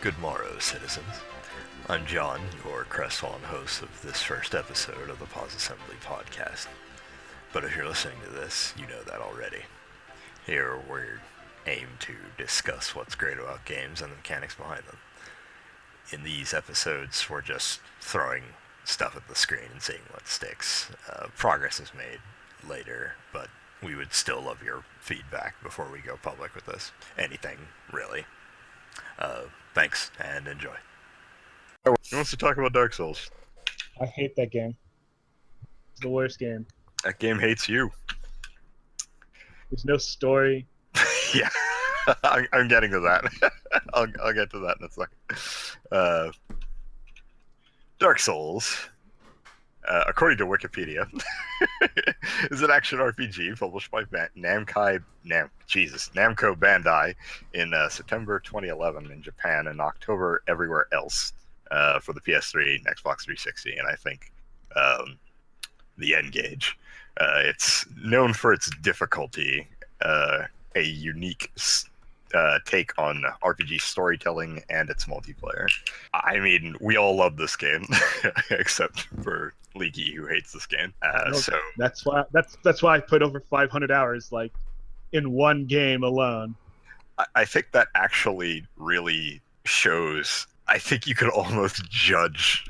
Good morrow, citizens. I'm John, your crestfallen host of this first episode of the Pause Assembly podcast. But if you're listening to this, you know that already. Here we aim to discuss what's great about games and the mechanics behind them. In these episodes, we're just throwing stuff at the screen and seeing what sticks. Progress is made later, but we would still love your feedback before we go public with this. Anything, really. Thanks, and enjoy. Who wants to talk about Dark Souls? I hate that game. It's the worst game. That game hates you. There's no story. Yeah, I'm getting to that. I'll get to that in a second. Dark Souls, according to Wikipedia, is an action RPG published by Namco Bandai in September 2011 in Japan and October everywhere else for the PS3 and Xbox 360, and I think the N-Gage. It's known for its difficulty, a unique take on RPG storytelling and its multiplayer. I mean, we all love this game, except for Leaky, who hates this game. So that's why I put over 500 hours, like, in one game alone. I think that actually really shows. I think you could almost judge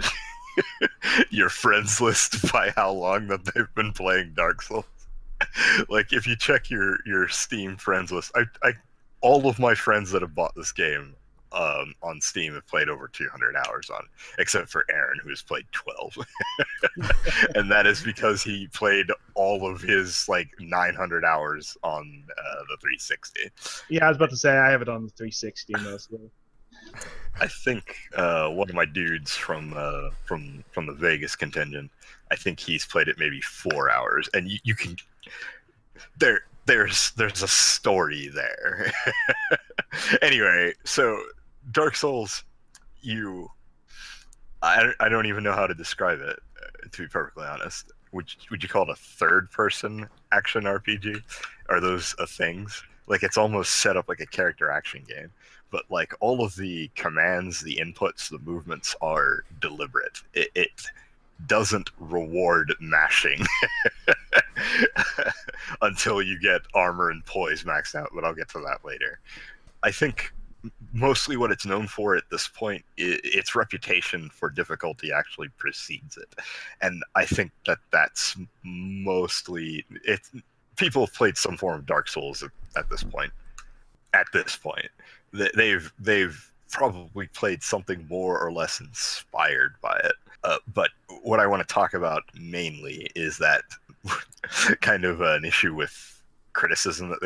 your friends list by how long that they've been playing Dark Souls. Like, if you check your Steam friends list, I all of my friends that have bought this game on Steam have played over 200 hours on, except for Aaron, who has played 12. And that is because he played all of his, 900 hours on the 360. Yeah, I was about to say, I have it on the 360 mostly. I think one of my dudes from the Vegas contingent, I think he's played it maybe 4 hours, and you can there's a story there. Anyway, so Dark Souls, I don't even know how to describe it, to be perfectly honest. Would you call it a third-person action RPG? Are those things? Like, it's almost set up like a character action game, but all of the commands, the inputs, the movements are deliberate. It doesn't reward mashing until you get armor and poise maxed out, but I'll get to that later. I think mostly what it's known for at this point, its reputation for difficulty actually precedes it. And I think that's mostly it. People have played some form of Dark Souls at this point. They've probably played something more or less inspired by it. But what I want to talk about mainly is that kind of an issue with criticism that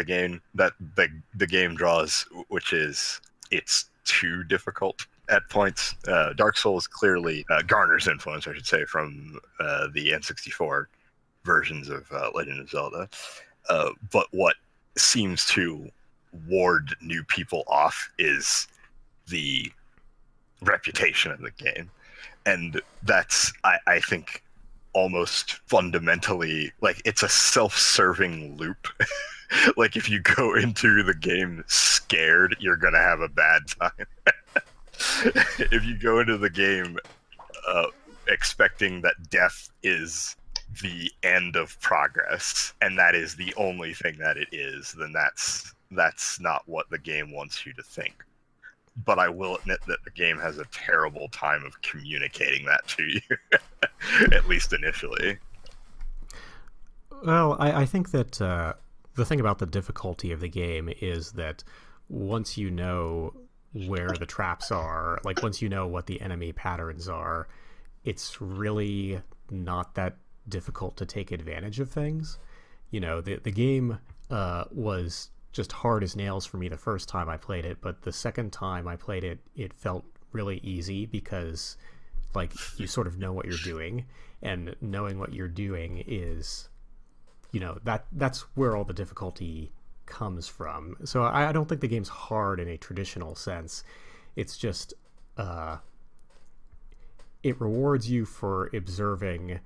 the game draws, which is it's too difficult at points. Dark Souls clearly garners influence, I should say, from the N64 versions of Legend of Zelda. But what seems to ward new people off is the reputation of the game. And that's, I think, almost fundamentally, it's a self-serving loop. If you go into the game scared, you're going to have a bad time. If you go into the game expecting that death is the end of progress, and that is the only thing that it is, then that's not what the game wants you to think. But I will admit that the game has a terrible time of communicating that to you, at least initially. Well, I think that the thing about the difficulty of the game is that once you know where the traps are, once you know what the enemy patterns are, it's really not that difficult to take advantage of things. The game was just hard as nails for me the first time I played it, but the second time I played it, it felt really easy because you sort of know what you're doing, and knowing what you're doing is, that's where all the difficulty comes from. So I don't think the game's hard in a traditional sense. It's just it rewards you for observing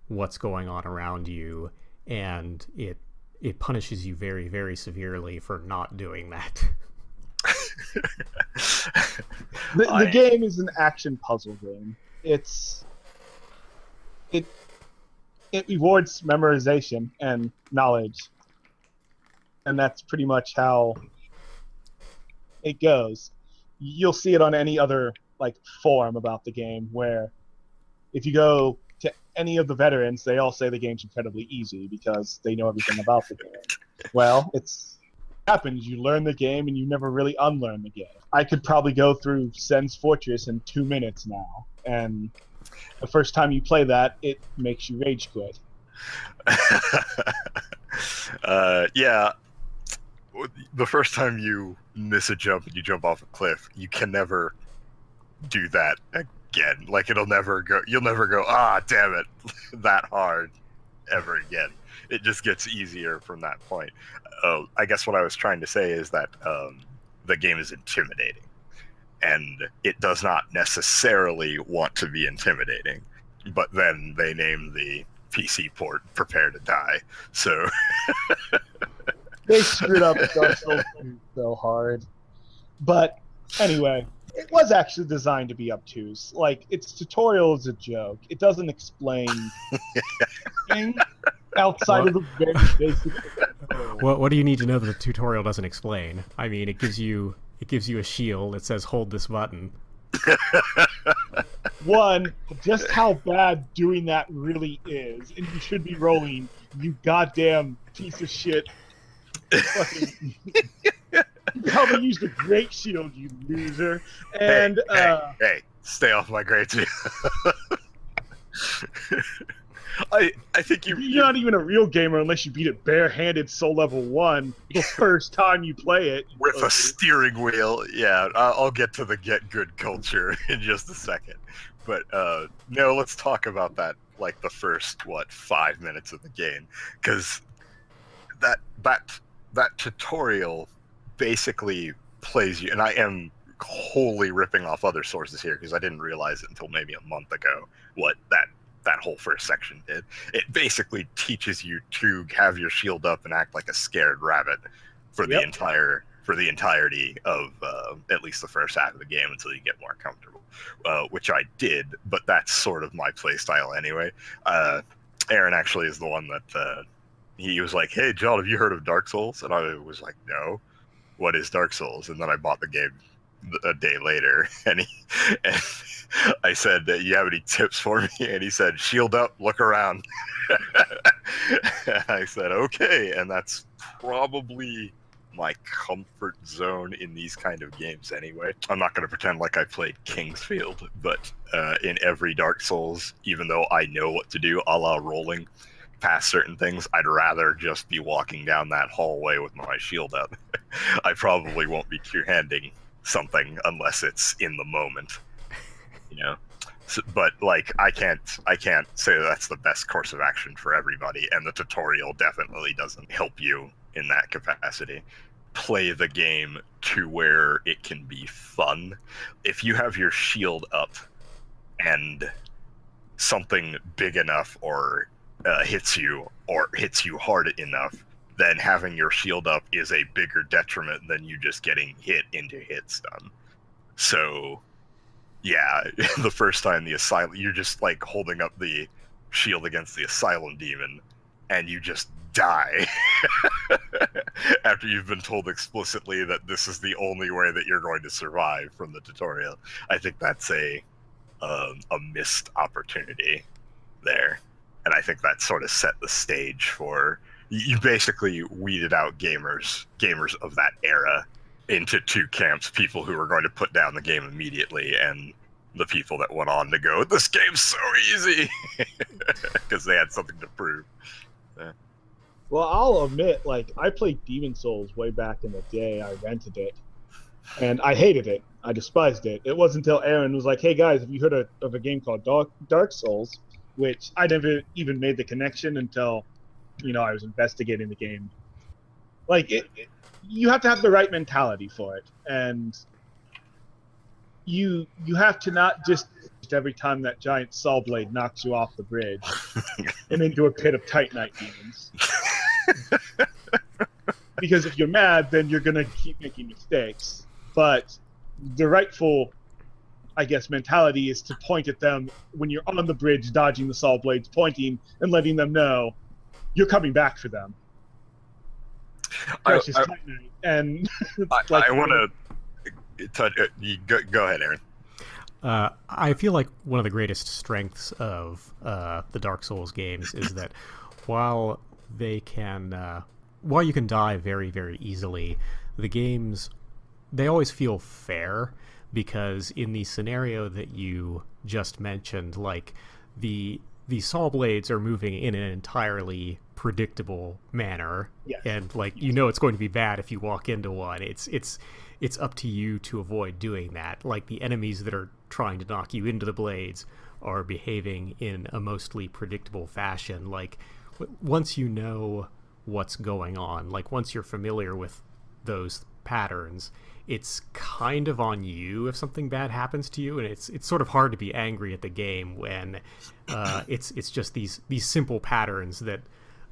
what's going on around you, and it punishes you very, very severely for not doing that. The game is an action puzzle game. It rewards memorization and knowledge, and that's pretty much how it goes. You'll see it on any other like forum about the game, where if you go to any of the veterans, they all say the game's incredibly easy because they know everything about the game. Well, it's happens. You learn the game and you never really unlearn the game. I could probably go through Sen's Fortress in 2 minutes now, and the first time you play that, it makes you rage quit. Yeah. The first time you miss a jump and you jump off a cliff, you can never do that again. Like, you'll never go, damn it, that hard ever again. It just gets easier from that point. I guess what I was trying to say is that the game is intimidating, and it does not necessarily want to be intimidating, but then they name the PC port Prepare to Die, so... They screwed up Dark Souls 2 so hard. But anyway, it was actually designed to be obtuse. Like, its tutorial is a joke. It doesn't explain anything outside of the very basic tutorial. What do you need to know that the tutorial doesn't explain? I mean, it gives you a shield. It says hold this button. One, just how bad doing that really is, and you should be rolling, you goddamn piece of shit. Fucking, you probably used a great shield, you loser. And hey, stay off my great shield. I think you're not even a real gamer unless you beat it barehanded soul level 1 the first time you play it. With a steering wheel. Yeah, I'll get to the get good culture in just a second. But no, let's talk about that, like the first 5 minutes of the game, because that tutorial basically plays you, and I am wholly ripping off other sources here because I didn't realize it until maybe a month ago what that whole first section did. It basically teaches you to have your shield up and act like a scared rabbit for the entirety of at least the first half of the game until you get more comfortable, which I did, but that's sort of my play style anyway. Aaron actually is the one that he was like, "Hey, John, have you heard of Dark Souls?" And I was like, "No, what is Dark Souls?" And then I bought the game a day later, and I said, "You have any tips for me?" And he said, "Shield up, look around." I said, "Okay," and that's probably my comfort zone in these kind of games anyway. I'm not going to pretend like I played Kingsfield, but in every Dark Souls, even though I know what to do, a la rolling past certain things, I'd rather just be walking down that hallway with my shield up. I probably won't be two-handing something unless it's in the moment, you know. So, but like, I can't say that's the best course of action for everybody, and the tutorial definitely doesn't help you in that capacity. Play the game to where it can be fun. If you have your shield up and something big enough or hits you hard enough, then having your shield up is a bigger detriment than you just getting hit into hit stun. So yeah, the first time you're just like holding up the shield against the asylum demon and you just die after you've been told explicitly that this is the only way that you're going to survive from the tutorial. I think that's a missed opportunity there. And I think that sort of set the stage for, you basically weeded out gamers of that era into two camps: people who were going to put down the game immediately, and the people that went on to go, "This game's so easy," because they had something to prove. Yeah. Well, I'll admit, like, I played Demon Souls way back in the day. I rented it, and I hated it. I despised it. It wasn't until Aaron was like, "Hey guys, have you heard of a game called Dark Souls?" Which I never even made the connection until, I was investigating the game. Like, you have to have the right mentality for it, and you have to not just every time that giant saw blade knocks you off the bridge and into a pit of Titanite demons. Because if you're mad, then you're gonna keep making mistakes. but the rightful, I guess, mentality is to point at them when you're on the bridge, dodging the saw blades, pointing and letting them know you're coming back for them. Precious Titanite. And I want to touch. Go ahead, Aaron. I feel like one of the greatest strengths of the Dark Souls games is that while you can die very, very easily, the games, they always feel fair, because in the scenario that you just mentioned, like the saw blades are moving in an entirely predictable manner, yes. And like it's going to be bad if you walk into one. It's up to you to avoid doing that. Like the enemies that are trying to knock you into the blades are behaving in a mostly predictable fashion. Like once you know what's going on, like once you're familiar with those patterns, it's kind of on you if something bad happens to you, and it's sort of hard to be angry at the game when it's just these simple patterns that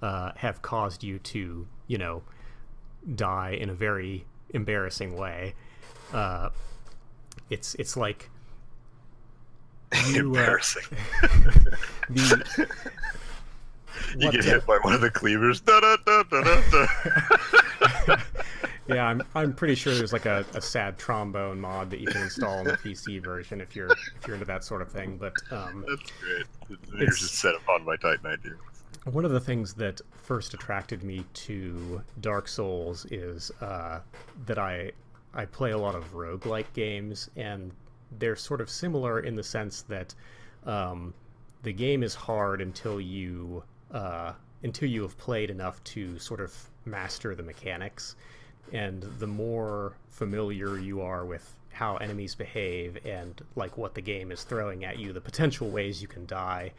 have caused you to die in a very embarrassing way. It's like embarrassing. You get the, hit by one of the cleavers. Da, da, da, da, da, da. Yeah, I'm pretty sure there's like a sad trombone mod that you can install on the PC version if you're into that sort of thing. But that's great. It's just set upon my Titanite here. One of the things that first attracted me to Dark Souls is that I play a lot of roguelike games, and they're sort of similar in the sense that the game is hard until you have played enough to sort of master the mechanics. And the more familiar you are with how enemies behave and like what the game is throwing at you, the potential ways you can die,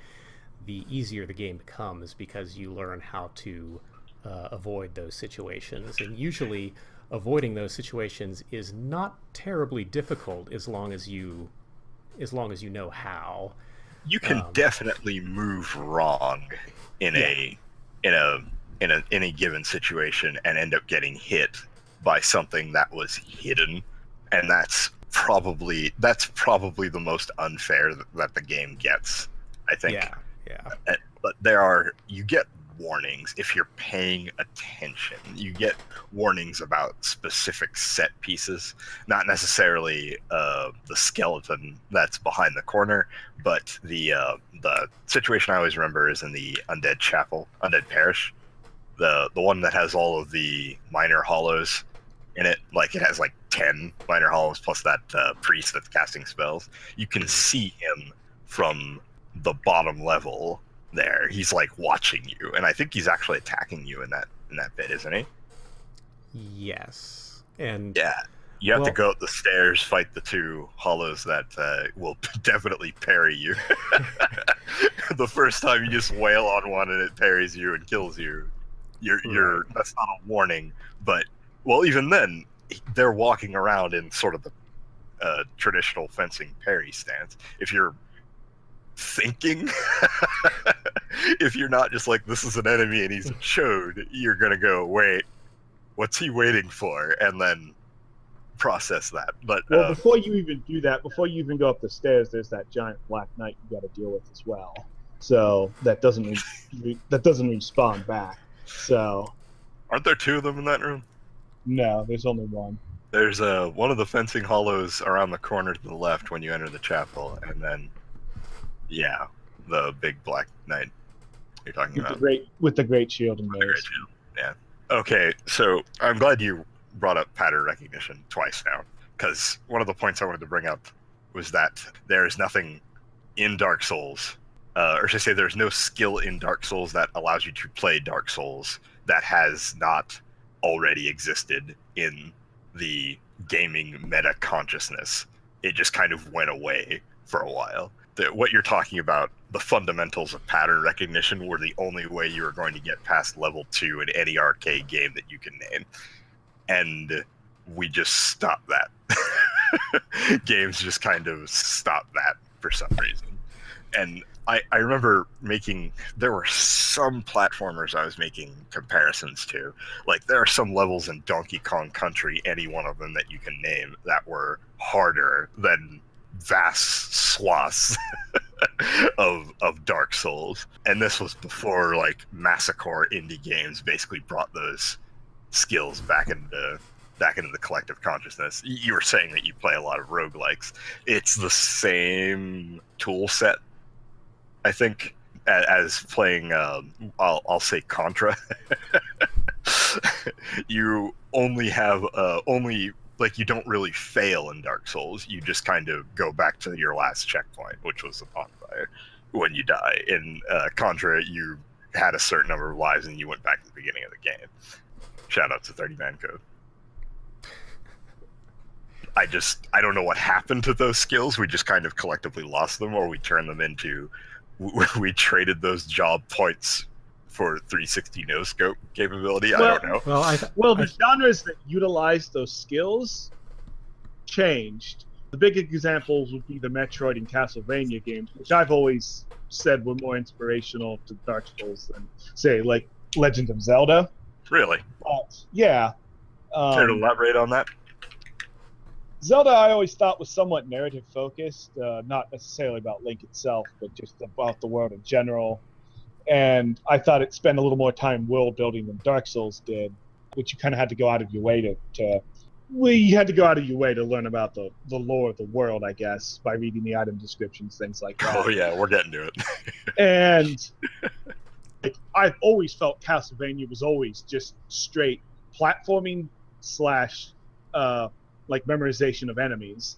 the easier the game becomes, because you learn how to avoid those situations. And usually avoiding those situations is not terribly difficult as long as you know how. You can definitely move wrong in a given situation and end up getting hit by something that was hidden, and that's probably the most unfair that the game gets, I think. Yeah. But you get warnings if you're paying attention. You get warnings about specific set pieces, not necessarily the skeleton that's behind the corner, but the situation I always remember is in the Undead Parish, the one that has all of the minor hollows in it. Like it has like 10 minor hollows plus that priest that's casting spells. You can see him from the bottom level there. He's like watching you, and I think he's actually attacking you in that bit, isn't he? Yes. And yeah, you have to go up the stairs, fight the two hollows that will definitely parry you. The first time you just wail on one and it parries you and kills you, you're that's not a warning. But well, even then, they're walking around in sort of the traditional fencing parry stance. If you're thinking, if you're not just like, this is an enemy and he's showed, you're gonna go, wait, what's he waiting for, and then process that. But before you even do that, before you even go up the stairs, there's that giant black knight you got to deal with as well. So that doesn't respawn back. So aren't there two of them in that room? No, there's only one. There's one of the fencing hollows around the corner to the left when you enter the chapel, and then the big black knight you're talking about with the great shield and mace. Yeah. Okay, so I'm glad you brought up pattern recognition twice now, because one of the points I wanted to bring up was that there is nothing in Dark Souls, or should I say there's no skill in Dark Souls that allows you to play Dark Souls that has not already existed in the gaming meta consciousness. It just kind of went away for a while. What you're talking about, the fundamentals of pattern recognition, were the only way you were going to get past level 2 in any arcade game that you can name. And we just stopped that. Games just kind of stopped that for some reason. And I remember there were some platformers I was making comparisons to. Like, there are some levels in Donkey Kong Country, any one of them that you can name, that were harder than vast swaths of Dark Souls. And this was before, like, Massacre indie games basically brought those skills back into the collective consciousness. You were saying that you play a lot of roguelikes. It's the same tool set, I think, as playing, I'll say Contra. You only have, like, you don't really fail in Dark Souls. You just kind of go back to your last checkpoint, which was the bonfire, when you die. In Contra, you had a certain number of lives and you went back to the beginning of the game. Shout out to 30 Man Code. I don't know what happened to those skills. We just kind of collectively lost them, or we turned them into, we traded those job points for 360 no scope capability. Well, I don't know. Well, the genres that utilized those skills changed. The big examples would be the Metroid and Castlevania games, which I've always said were more inspirational to Dark Souls than, say, like Legend of Zelda. Really? But, yeah. Care to elaborate on that? Zelda, I always thought, was somewhat narrative focused, not necessarily about Link itself, but just about the world in general. And I thought it spent a little more time world building than Dark Souls did, which you kind of had to go out of your way to learn about the lore of the world, I guess, by reading the item descriptions, things like that. Oh yeah, we're getting to it. And like, I've always felt Castlevania was always just straight platforming / like memorization of enemies.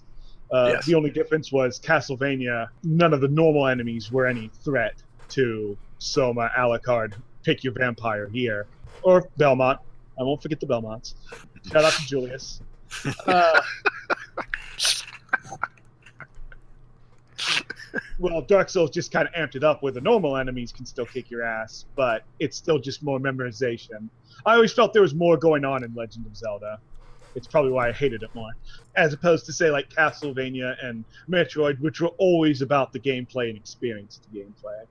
Yes. The only difference was Castlevania, none of the normal enemies were any threat to Soma, Alucard, pick your vampire here, or Belmont. I won't forget the Belmonts. Shout out to Julius. Well, Dark Souls just kind of amped it up where the normal enemies can still kick your ass, but it's still just more memorization. I always felt there was more going on in Legend of Zelda. It's probably why I hated it more. As opposed to, say, like Castlevania and Metroid, which were always about the gameplay and experience of the gameplay.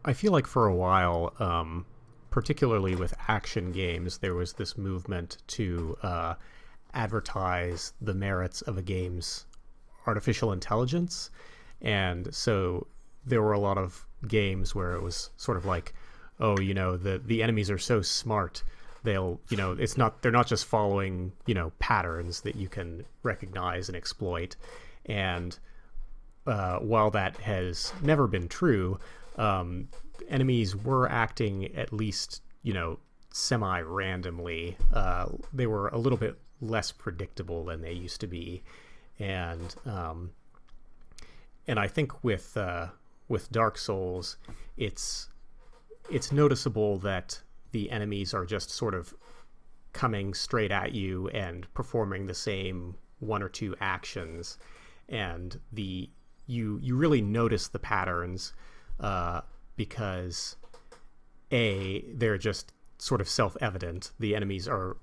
I feel like for a while, particularly with action games, there was this movement to advertise the merits of a game's artificial intelligence. And so there were a lot of games where it was sort of like, oh, you know, the enemies are so smart, they'll, you know, they're not just following, you know, patterns that you can recognize and exploit. And while that has never been true, enemies were acting at least, you know, semi-randomly. They were a little bit less predictable than they used to be. And I think with Dark Souls, it's noticeable that the enemies are just sort of coming straight at you and performing the same one or two actions, and you really notice the patterns because they're just sort of self-evident. The enemies are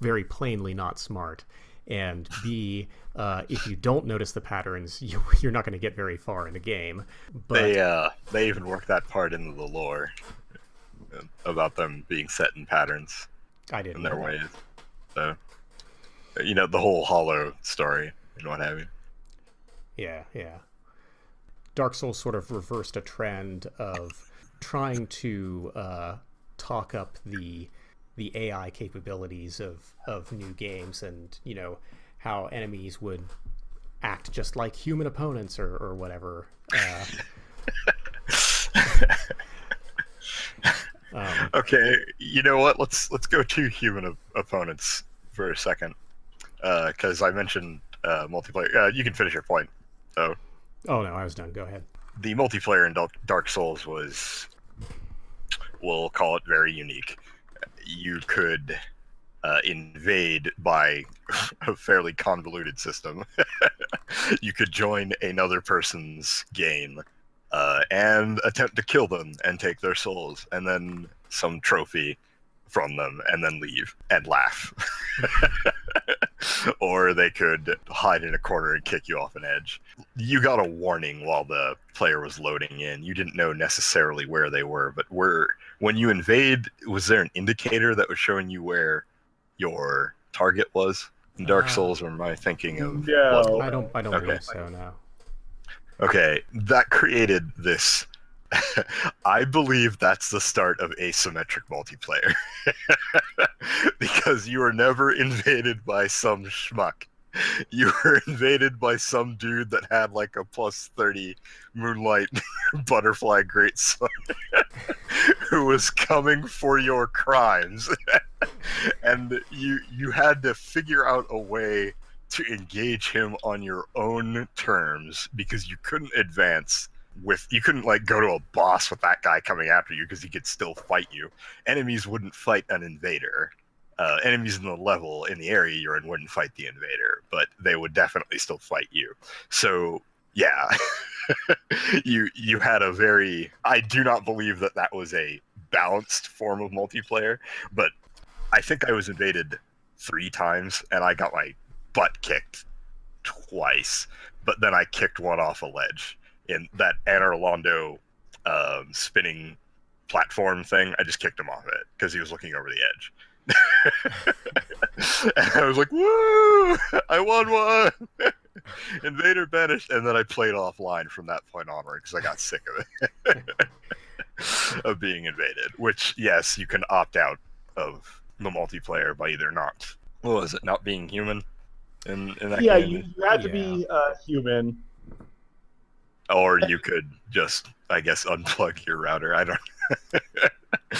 very plainly not smart, and B, if you don't notice the patterns, you're not going to get very far in the game. But they even work that part into the lore about them being set in patterns. I didn't in their know ways. So, you know, the whole Hollow story and what have you. Yeah. Dark Souls sort of reversed a trend of trying to talk up the AI capabilities of new games, and, you know, how enemies would act just like human opponents or whatever. Okay, you know what? Let's go to human opponents for a second, because I mentioned multiplayer. You can finish your point. So. Oh no, I was done. Go ahead. The multiplayer in Dark Souls was, we'll call it, very unique. You could invade by a fairly convoluted system. You could join another person's game and attempt to kill them and take their souls, and then some trophy from them, and then leave and laugh. or they could hide in a corner and kick you off an edge. You got a warning while the player was loading in. You didn't know necessarily where they were, but when you invade, was there an indicator that was showing you where your target was in Dark Souls, or am I thinking of No. Bloodborne? I don't Okay. believe so, no. Okay, that created this. I believe that's the start of asymmetric multiplayer. Because you were never invaded by some schmuck. You were invaded by some dude that had like a +30 moonlight butterfly greatsword who was coming for your crimes. And you had to figure out a way to engage him on your own terms, because you couldn't advance you couldn't like go to a boss with that guy coming after you, because he could still fight you. Enemies wouldn't fight an invader. Enemies in the level in the area you're in wouldn't fight the invader, but they would definitely still fight you. So yeah, you had a very, I do not believe that was a balanced form of multiplayer, but I think I was invaded 3 times and I got my butt kicked twice, but then I kicked one off a ledge in that Anor Londo spinning platform thing. I just kicked him off it because he was looking over the edge. And I was like, woo! I won one! Invader banished, and then I played offline from that point onward because I got sick of it. Of being invaded. Which, yes, you can opt out of the multiplayer by either not, what was it, not being human in that Yeah, game? you had to be human. Or you could just, I guess, unplug your router. I don't.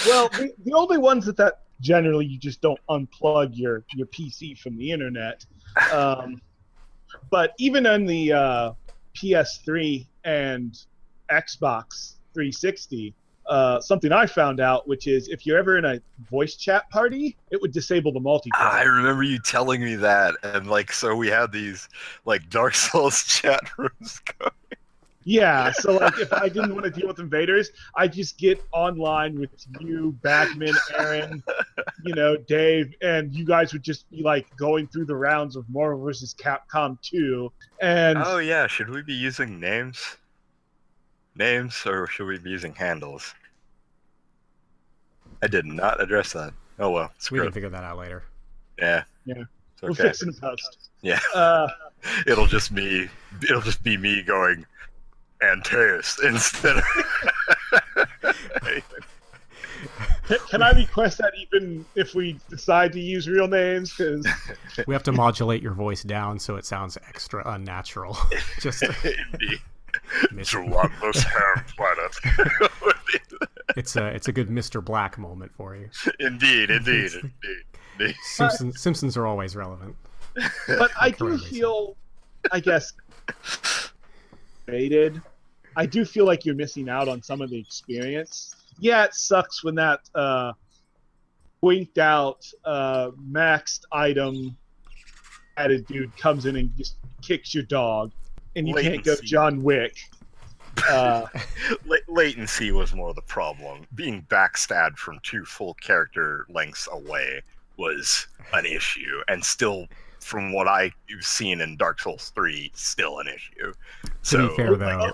Well, the only ones that generally you just don't unplug your PC from the internet. But even on the PS3 and Xbox 360, something I found out, which is if you're ever in a voice chat party, it would disable the multiplayer. I remember you telling me that, and like, so we had these like Dark Souls chat rooms going. Yeah, so like if I didn't want to deal with invaders, I just get online with you, Bagman, Aaron, Dave, and you guys would just be like going through the rounds of Marvel vs. Capcom 2. And oh yeah, should we be using names, or should we be using handles? I did not address that. Oh well, We can figure that out later. Yeah. Yeah. It's We'll okay. fix it in post. Yeah. It'll just be me going Antaeus instead of. Can I request that even if we decide to use real names? Because We have to modulate your voice down so it sounds extra unnatural. Just Indeed. Miss- Geronimo's hair planet. it's a good Mr. Black moment for you. Indeed. Simpsons are always relevant. but I do Currently, feel, I guess, rated. I do feel like you're missing out on some of the experience. Yeah, it sucks when that winked out maxed item added dude comes in and just kicks your dog, and you can't go Latency. John Wick. Latency was more the problem. Being backstabbed from 2 full character lengths away was an issue, and still, from what I've seen in Dark Souls 3, still an issue. To be fair, though,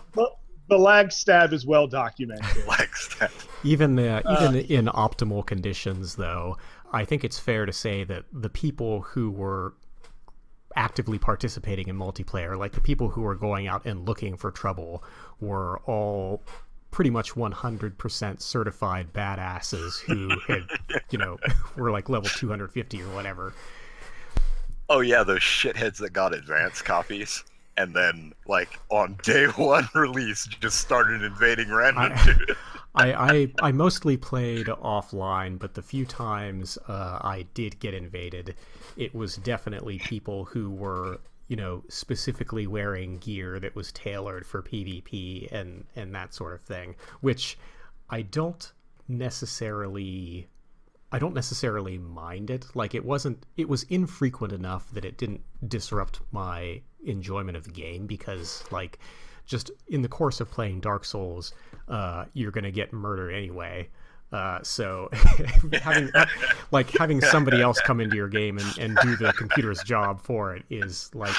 The lag stab is well documented. backstab. even in optimal conditions, though, I think it's fair to say that the people who were actively participating in multiplayer, like the people who were going out and looking for trouble, were all pretty much 100% certified badasses who had, were like level 250 or whatever. Oh yeah, those shitheads that got advanced copies, and then like on day 1 release just started invading random dudes. I mostly played offline, but the few times I did get invaded, it was definitely people who were, specifically wearing gear that was tailored for PvP and that sort of thing, which I don't necessarily mind it. Like, it was infrequent enough that it didn't disrupt my enjoyment of the game, because like, just in the course of playing Dark Souls, you're going to get murdered anyway. So having having somebody else come into your game and do the computer's job for it is like,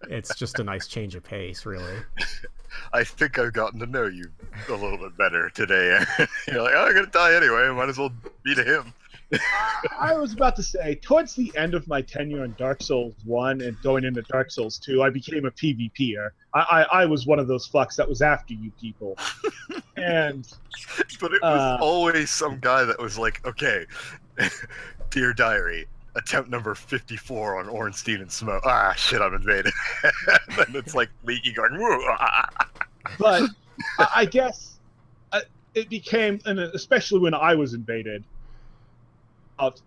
it's just a nice change of pace, really. I think I've gotten to know you a little bit better today. You're like, oh, I'm gonna die anyway. Might as well beat him. I was about to say, towards the end of my tenure in Dark Souls 1 and going into Dark Souls 2, I became a PvPer. I was one of those fucks that was after you people. And But it was always some guy that was like, okay, dear diary, attempt number 54 on Ornstein and Smough. Ah, shit, I'm invaded. And then it's like Leaky going, woo. But I guess it became, and especially when I was invaded,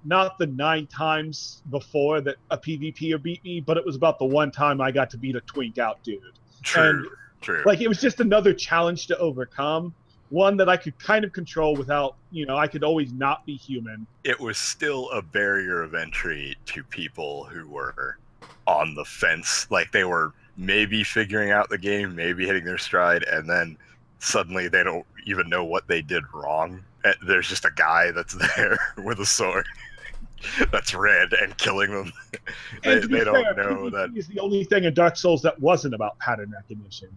not the 9 times before that a PvPer beat me, but it was about the one time I got to beat a twink out dude. True. Like, it was just another challenge to overcome, one that I could kind of control without, I could always not be human. It was still a barrier of entry to people who were on the fence. Like, they were maybe figuring out the game, maybe hitting their stride, and then suddenly they don't even know what they did wrong. There's just a guy that's there with a sword that's red and killing them. They don't know that. Is the only thing in Dark Souls that wasn't about pattern recognition,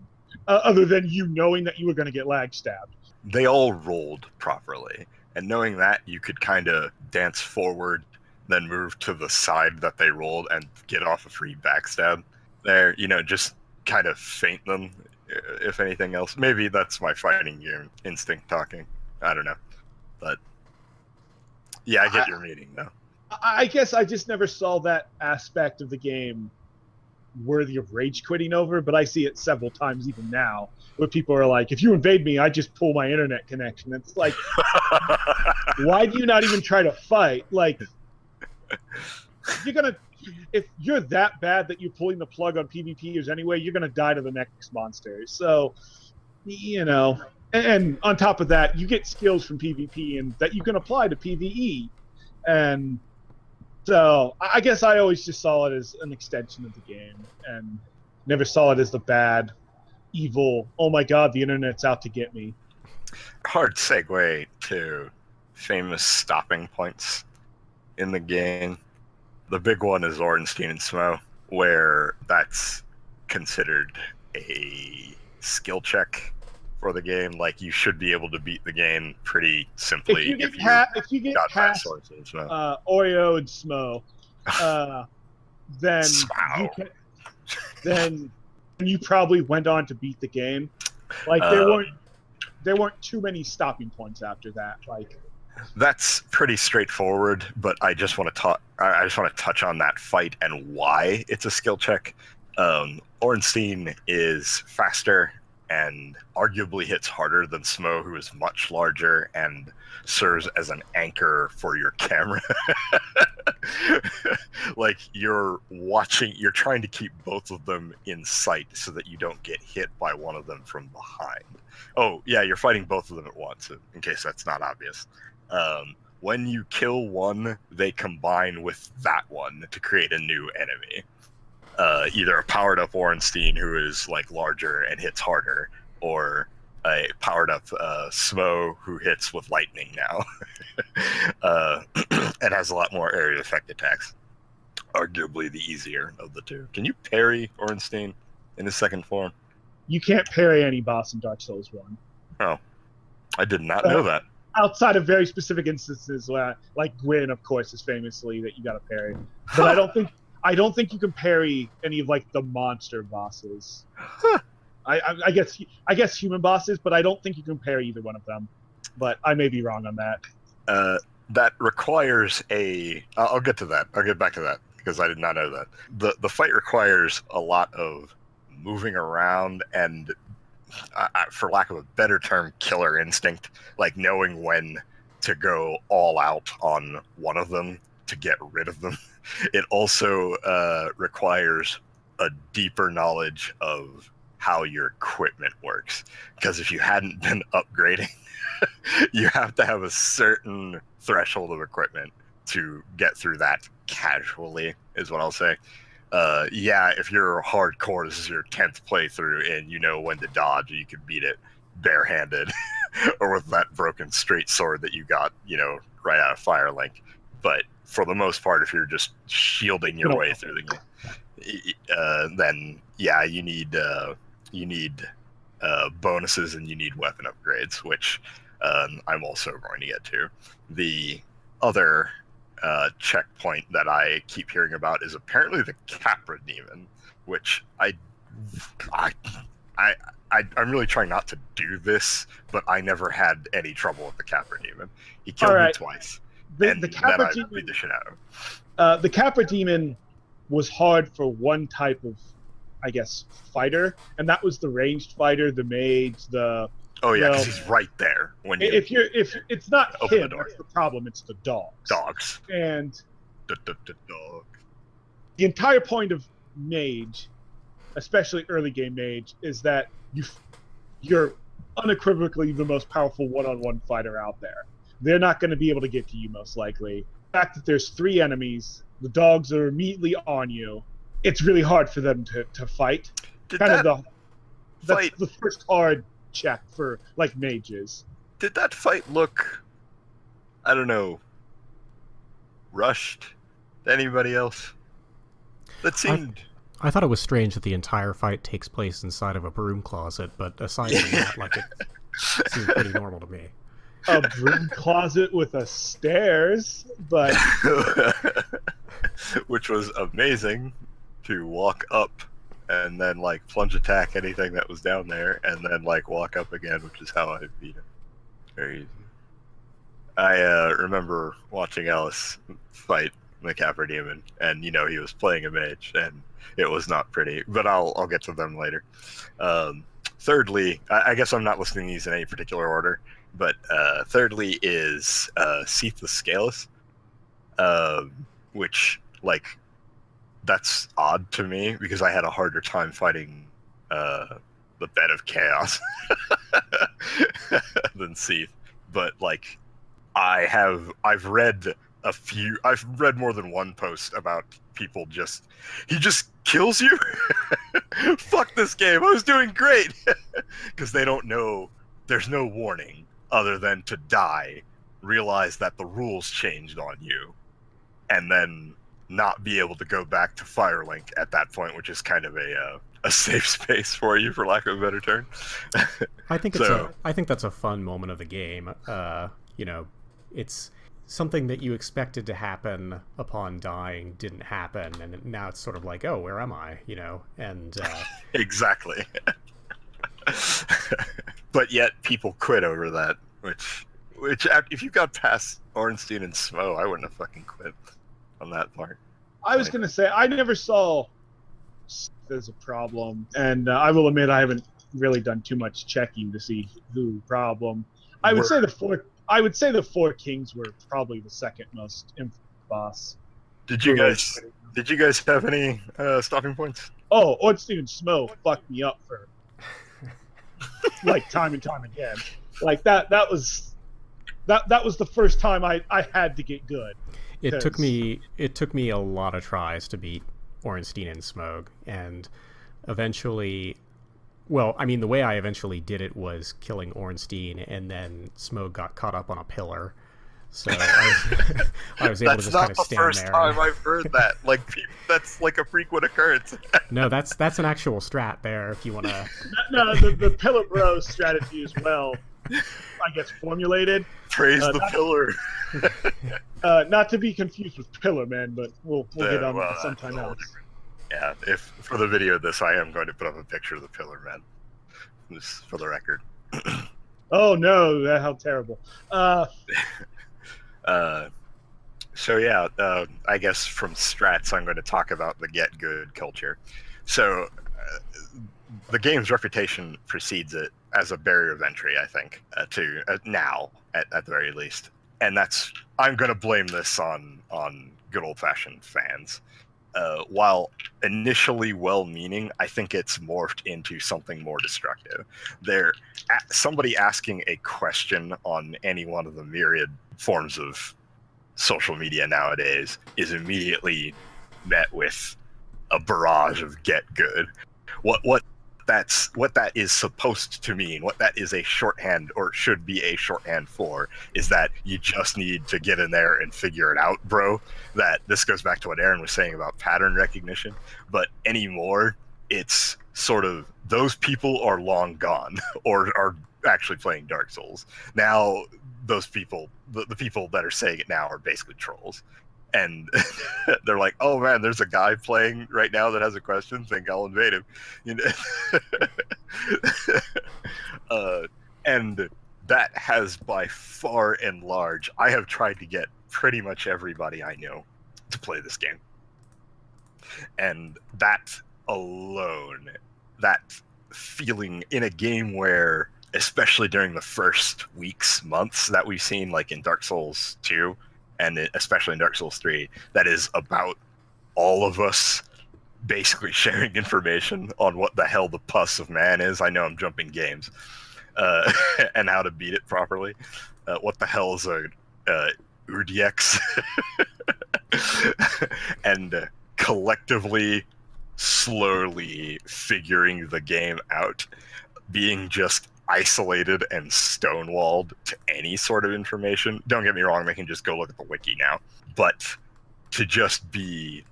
other than you knowing that you were going to get lag stabbed. They all rolled properly, and knowing that, you could kind of dance forward, then move to the side that they rolled and get off a free backstab there. Just kind of feint them, if anything else. Maybe that's my fighting game instinct talking. I don't know. But yeah, I get your meaning though. I guess I just never saw that aspect of the game worthy of rage quitting over, but I see it several times even now, where people are like, if you invade me, I just pull my internet connection. It's like, why do you not even try to fight? Like, if you're that bad that you're pulling the plug on PvPers anyway, you're gonna die to the next monster. So, and on top of that, you get skills from PvP and that you can apply to PvE. And so I guess I always just saw it as an extension of the game and never saw it as the bad, evil, oh my god, the internet's out to get me. Hard segue to famous stopping points in the game. The big one is Ornstein and Smough, where that's considered a skill check for the game. Like, you should be able to beat the game pretty simply if you get past Oreo and Smough, then you probably went on to beat the game. Like, there weren't too many stopping points after that. Like, that's pretty straightforward, but I just want to touch on that fight and why it's a skill check. Ornstein is faster and arguably hits harder than Smough, who is much larger and serves as an anchor for your camera. Like, you're trying to keep both of them in sight so that you don't get hit by one of them from behind. Oh, yeah, you're fighting both of them at once, in case that's not obvious. When you kill one, they combine with that one to create a new enemy. Either a powered-up Ornstein, who is like larger and hits harder, or a powered-up Smough, who hits with lightning now, and has a lot more area effect attacks. Arguably the easier of the two. Can you parry Ornstein in his second form? You can't parry any boss in Dark Souls 1. Oh, I did not know that. Outside of very specific instances, where, like Gwyn, of course, is famously that you got to parry. But I don't think you can parry any of like the monster bosses. Huh. I guess human bosses, but I don't think you can parry either one of them. But I may be wrong on that. That requires I'll get to that. I'll get back to that because I did not know that. The fight requires a lot of moving around and, for lack of a better term, killer instinct, like knowing when to go all out on one of them to get rid of them. It also requires a deeper knowledge of how your equipment works, because if you hadn't been upgrading, you have to have a certain threshold of equipment to get through that casually, is what I'll say. Yeah, if you're hardcore, this is your 10th playthrough, and you know when to dodge, you can beat it barehanded. or with that broken straight sword that you got, right out of Firelink. But for the most part, if you're just shielding your way through the game, then yeah, you need bonuses and you need weapon upgrades, which I'm also going to get to. The other checkpoint that I keep hearing about is apparently the Capra Demon, which I'm really trying not to do this, but I never had any trouble with the Capra Demon. He killed me twice, and then I beat the shit out of him. The Capra Demon was hard for one type of, I guess, fighter, and that was the ranged fighter, the mage, the... Oh yeah, because he's right there when you. If it's not him, that's the problem. It's the dogs. Dogs. And dog. The entire point of mage, especially early game mage, is that you're unequivocally the most powerful one-on-one fighter out there. They're not going to be able to get to you most likely. The fact that there's 3 enemies, the dogs are immediately on you. It's really hard for them to fight. That's the first hard check for like mages. Did that fight look, I don't know, rushed to anybody else? That seemed... I thought it was strange that the entire fight takes place inside of a broom closet, but aside from that, like, it seemed pretty normal to me. A broom closet with a stairs, but... Which was amazing to walk up and then like plunge attack anything that was down there, and then like walk up again, which is how I beat him. Very easy. I remember watching Alice fight the Capra Demon, and he was playing a mage, and it was not pretty. But I'll get to them later. Thirdly, I guess I'm not listing these in any particular order, but thirdly is Seath the Scaleless, which like. That's odd to me because I had a harder time fighting the Bed of Chaos than Seath. But like, I've read more than one post about people he just kills you. Fuck this game. I was doing great because they don't know. There's no warning other than to die, realize that the rules changed on you, and then not be able to go back to Firelink at that point, which is kind of a safe space for you, for lack of a better term. I think that's a fun moment of the game. It's something that you expected to happen upon dying didn't happen, and now it's sort of like, oh, where am I? And exactly. But yet people quit over that, which if you got past Ornstein and Smo, I wouldn't have fucking quit on that part. I was going to say, I never saw there's a problem, and I will admit I haven't really done too much checking to see who problem. I would say the Four Kings were probably the second most infamous boss. Did you guys have any stopping points? Oh, Ornstein and Smo fucked me up for like time and time again. Like that was the first time I had to get good. It took me a lot of tries to beat Ornstein and Smough, and eventually, well, I mean, the way I eventually did it was killing Ornstein, and then Smough got caught up on a pillar, so I was able to just kind of stand there. That's not the first time I've heard that. Like, that's like a frequent occurrence. No, that's an actual strat there. If you want to. No, the pillar bro strategy as well. I guess formulated. Praise the pillar. Not to be confused with Pillar Man, but we'll get on that sometime else. Yeah, if for the video of this, I am going to put up a picture of the Pillar Man, just for the record. Oh no, how terrible. So yeah, I guess from strats, I'm going to talk about the get good culture. So the game's reputation precedes it as a barrier of entry, I think, to now at the very least, and I'm going to blame this on good old-fashioned fans. While initially well-meaning, I think it's morphed into something more destructive. Somebody asking a question on any one of the myriad forms of social media nowadays is immediately met with a barrage of get good. What that is supposed to mean, what that is a shorthand or should be a shorthand for, is that you just need to get in there and figure it out, bro. That this goes back to what Aaron was saying about pattern recognition, but anymore it's sort of those people are long gone or are actually playing Dark Souls. Now those people, the people that are saying it now are basically trolls. And they're like, "Oh man, there's a guy playing right now that has a question. Think I'll invade him," you know. And that has by far and large, I have tried to get pretty much everybody I know to play this game, and that alone, that feeling in a game where, especially during the first weeks, months that we've seen, like in Dark Souls 2. And especially in Dark Souls 3, that is about all of us basically sharing information on what the hell the pus of man is. I know I'm jumping games, and how to beat it properly. What the hell is a Urdiex? And collectively, slowly figuring the game out, being just isolated and stonewalled to any sort of information. Don't get me wrong, they can just go look at the wiki now, but to just be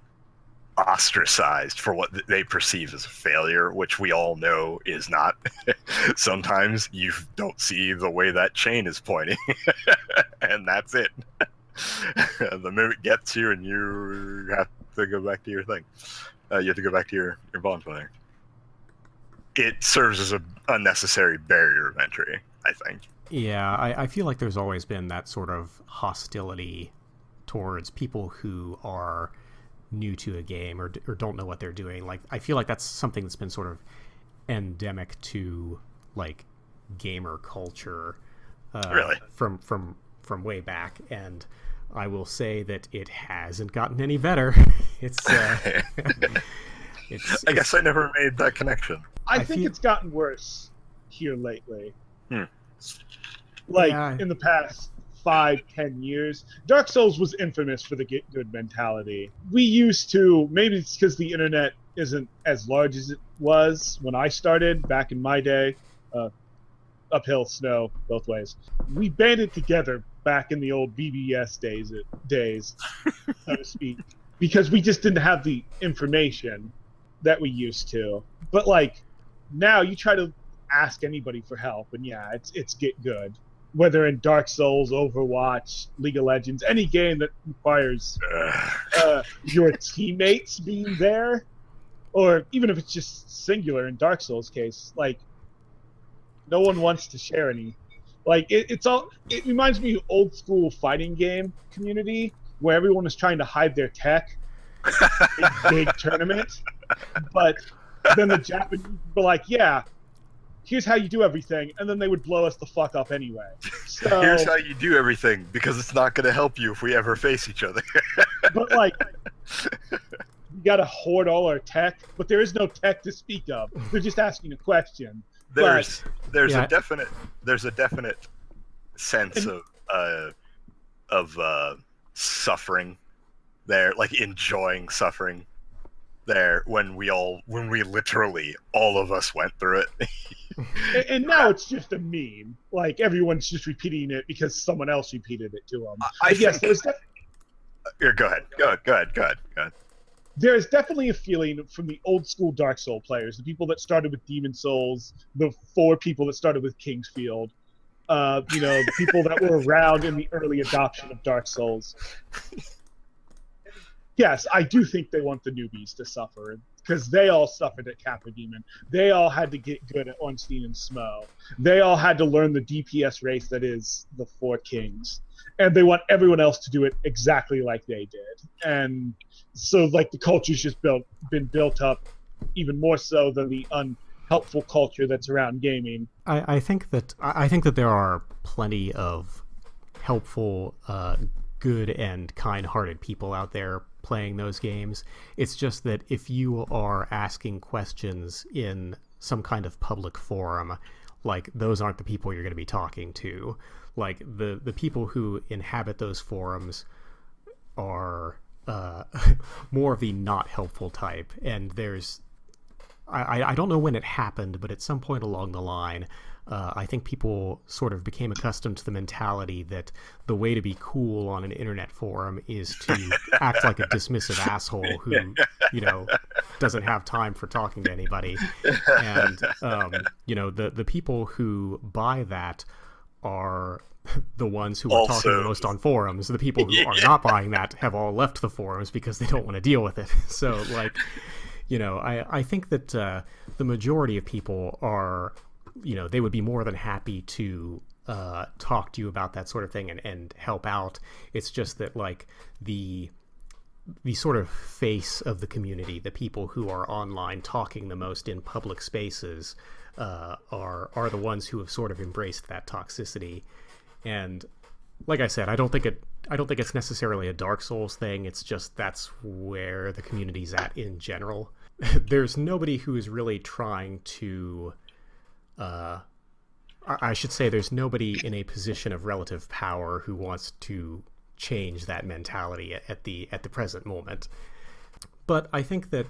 ostracized for what they perceive as a failure, which we all know is not. Sometimes you don't see the way that chain is pointing, and that's it. The mimic gets you, and you have to go back to your thing. You have to go back to your bonfire. It serves as an unnecessary barrier of entry, I think. Yeah, I feel like there's always been that sort of hostility towards people who are new to a game or don't know what they're doing. Like, I feel like that's something that's been sort of endemic to, like, gamer culture. Really? From way back, and I will say that it hasn't gotten any better. It's I guess I never made that connection. I think it's gotten worse here lately. Hmm. Like, Yeah. in the past 5-10 years, Dark Souls was infamous for the get good mentality. We used to, maybe it's because the internet isn't as large as it was when I started back in my day. Uphill, snow, both ways. We banded together back in the old BBS days, so to speak, because we just didn't have the information that we used to. But like, now you try to ask anybody for help, and yeah, it's get good. Whether in Dark Souls, Overwatch, League of Legends, any game that requires your teammates being there, or even if it's just singular in Dark Souls case, like, no one wants to share any. Like, it reminds me of old school fighting game community where everyone is trying to hide their tech in a big tournament, but then the Japanese were like, yeah, here's how you do everything, and then they would blow us the fuck up anyway. So, here's how you do everything, because it's not going to help you if we ever face each other. but like, we gotta hoard all our tech, but there is no tech to speak of. They're just asking a question. There's Yeah. a definite sense of suffering there, like enjoying suffering there when we literally all of us went through it. And now it's just a meme. Like, everyone's just repeating it because someone else repeated it to them. I yes, think- Here, go ahead. there's definitely a feeling from the old school Dark Soul players, the people that started with Demon Souls, the 4 people that started with Kingsfield, the people that were around in the early adoption of Dark Souls. Yes, I do think they want the newbies to suffer, because they all suffered at Capra Demon. They all had to get good at Ornstein and Smo. They all had to learn the DPS race that is the 4 Kings. And they want everyone else to do it exactly like they did. And so, like, the culture's just been built up even more so than the unhelpful culture that's around gaming. I think that there are plenty of helpful, good and kind-hearted people out there playing those games. It's just that if you are asking questions in some kind of public forum, like, those aren't the people you're going to be talking to. Like, the people who inhabit those forums are more of the not helpful type, and there's I don't know when it happened, but at some point along the line, I think people sort of became accustomed to the mentality that the way to be cool on an internet forum is to act like a dismissive asshole who, you know, doesn't have time for talking to anybody. And, you know, the people who buy that are the ones who are talking the most on forums. The people who are not buying that have all left the forums because they don't want to deal with it. So, like, you know, I think that the majority of people are, you know, they would be more than happy to talk to you about that sort of thing and help out. It's just that, like, the sort of face of the community, the people who are online talking the most in public spaces, are the ones who have sort of embraced that toxicity. And like I said, I don't think it's necessarily a Dark Souls thing. It's just that's where the community's at in general. There's nobody who is really trying to I should say there's nobody in a position of relative power who wants to change that mentality at the present moment. But I think that,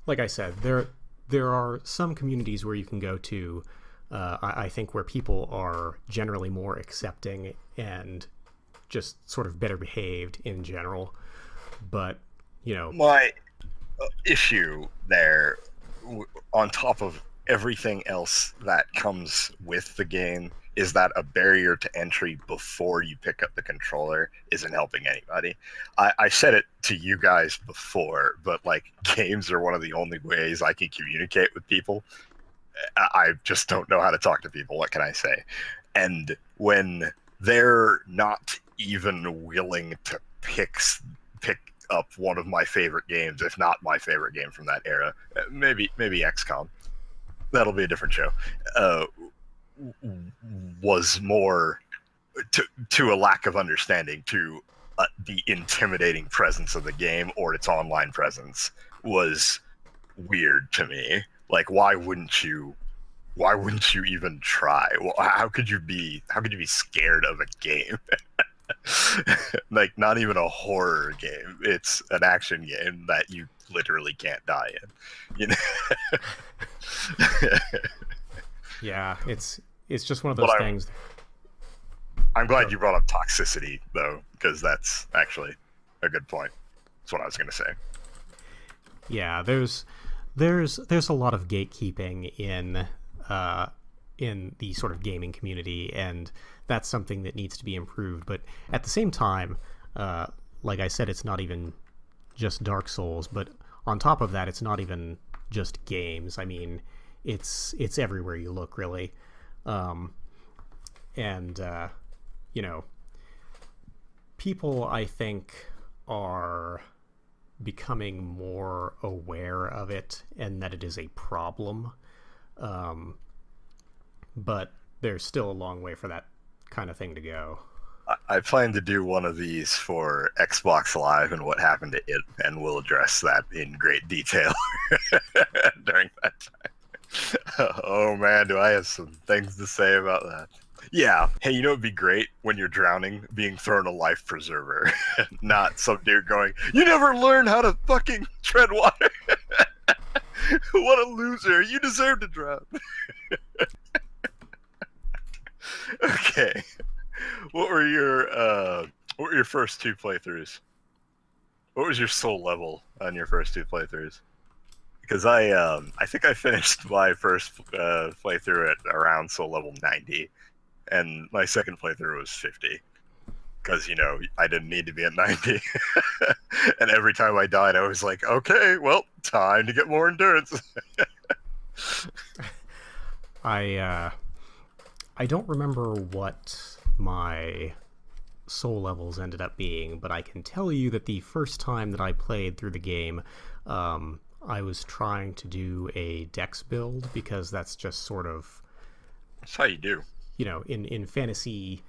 like I said, there are some communities where you can go to, I think, where people are generally more accepting and just sort of better behaved in general. But, you know, my issue there, on top of everything else that comes with the game, is that a barrier to entry before you pick up the controller isn't helping anybody. I said it to you guys before, but like, games are one of the only ways I can communicate with people. I just don't know how to talk to people. What can I say? And when they're not even willing to pick up one of my favorite games, if not my favorite game from that era, maybe XCOM, that'll be a different show, was more to a lack of understanding to the intimidating presence of the game, or its online presence was weird to me. Like, why wouldn't you even try? Well, how could you be scared of a game? Like, not even a horror game. It's an action game that you literally can't die in, you know? Yeah, it's just one of those things. I'm glad you brought up toxicity, though, because that's actually a good point. That's what I was going to say. Yeah, there's a lot of gatekeeping in the sort of gaming community, and that's something that needs to be improved. But at the same time, like I said, it's not even just Dark Souls, but on top of that, it's not even just games. I mean, it's everywhere you look, really. You know, people, I think, are becoming more aware of it and that it is a problem. But there's still a long way for that kind of thing to go. I plan to do one of these for Xbox Live and what happened to it, and we'll address that in great detail during that time. Oh man, do I have some things to say about that. Yeah. Hey, you know what'd be great? When you're drowning, being thrown a life preserver. Not some dude going, "You never learn how to fucking tread water." What a loser. You deserve to drown. Okay. What were your first two playthroughs? What was your soul level on your first two playthroughs? Because I think I finished my first playthrough at around soul level 90, and my second playthrough was 50. Because, you know, I didn't need to be at 90. And every time I died, I was like, okay, well, time to get more endurance. I don't remember what my soul levels ended up being, but I can tell you that the first time that I played through the game, I was trying to do a dex build, because that's just sort of... That's how you do. You know, in fantasy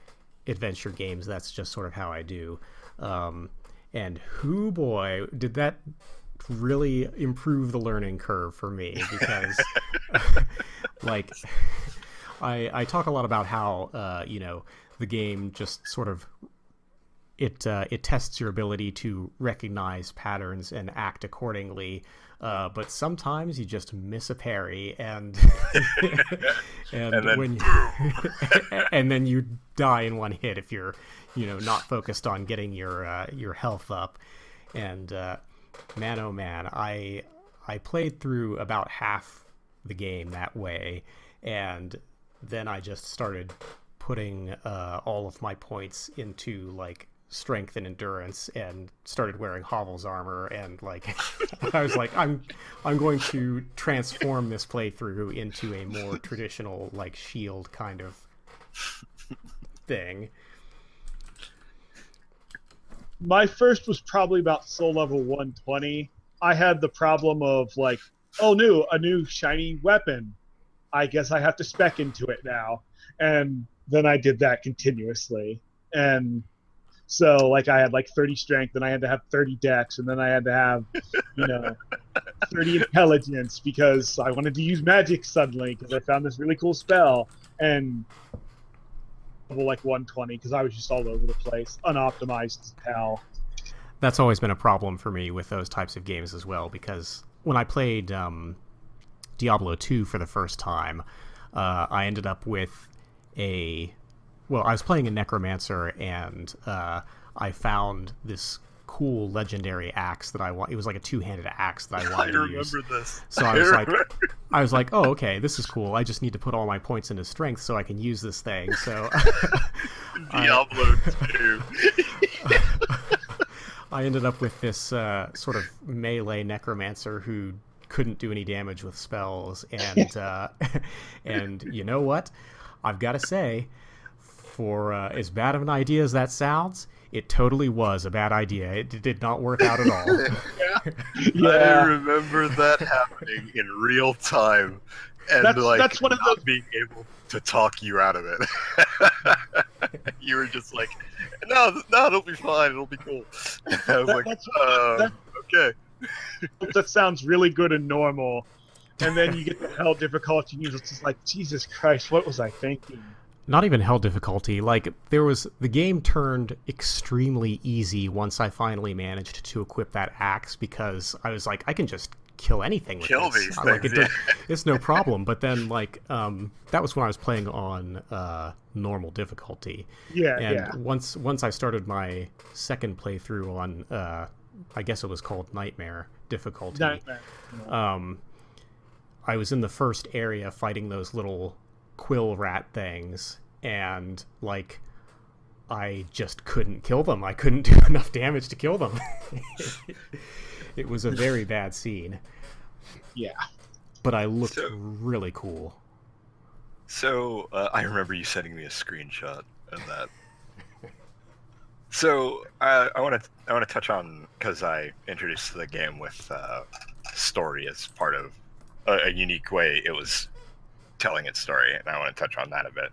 adventure games, that's just sort of how I do. And hoo boy, did that really improve the learning curve for me, because like I talk a lot about how you know, the game just sort of it tests your ability to recognize patterns and act accordingly. But sometimes you just miss a parry, and And then when and then you die in one hit if you're not focused on getting your health up. And man, oh man, I played through about half the game that way, and then I just started putting all of my points into like strength and endurance, and started wearing Hovel's armor, and like I was like, I'm going to transform this playthrough into a more traditional like shield kind of thing. My first was probably about soul level 120. I had the problem of like, oh no, a new shiny weapon. I guess I have to spec into it now. And then I did that continuously. And so like I had like 30 strength, and I had to have 30 dex, and then I had to have 30 intelligence because I wanted to use magic suddenly because I found this really cool spell. And like 120 because I was just all over the place, unoptimized as hell. That's always been a problem for me with those types of games as well, because when I played Diablo 2 for the first time, I ended up with I was playing a necromancer, and I found this cool legendary axe that it was like a two-handed axe that I wanted to use. I remember this. So I was like, oh, okay, this is cool. I just need to put all my points into strength so I can use this thing. So Diablo 2. I ended up with this sort of melee necromancer who couldn't do any damage with spells, and and you know what? I've got to say, for as bad of an idea as that sounds, it totally was a bad idea. It did not work out at all. Yeah. I remember that happening in real time, and that's one of not those being able to talk you out of it. You were just like, no, it'll be fine. It'll be cool. I was okay. That sounds really good and normal, and then you get the hell difficulty, and you're just like, Jesus Christ, what was I thinking? Not even hell difficulty. Like, the game turned extremely easy once I finally managed to equip that axe, because I was like, I can just kill anything with Kill this. these Like, things, it's no problem. But then, like, that was when I was playing on normal difficulty. Yeah, and yeah. Once I started my second playthrough on, I guess it was called Nightmare difficulty. Nightmare. I was in the first area fighting those little quill rat things, and like I just couldn't kill them. I couldn't do enough damage to kill them. It was a very bad scene. Yeah. But I looked really cool. So I remember you sending me a screenshot of that. So I want to touch on, because I introduced the game with story as part of a unique way it was telling its story, and I want to touch on that a bit.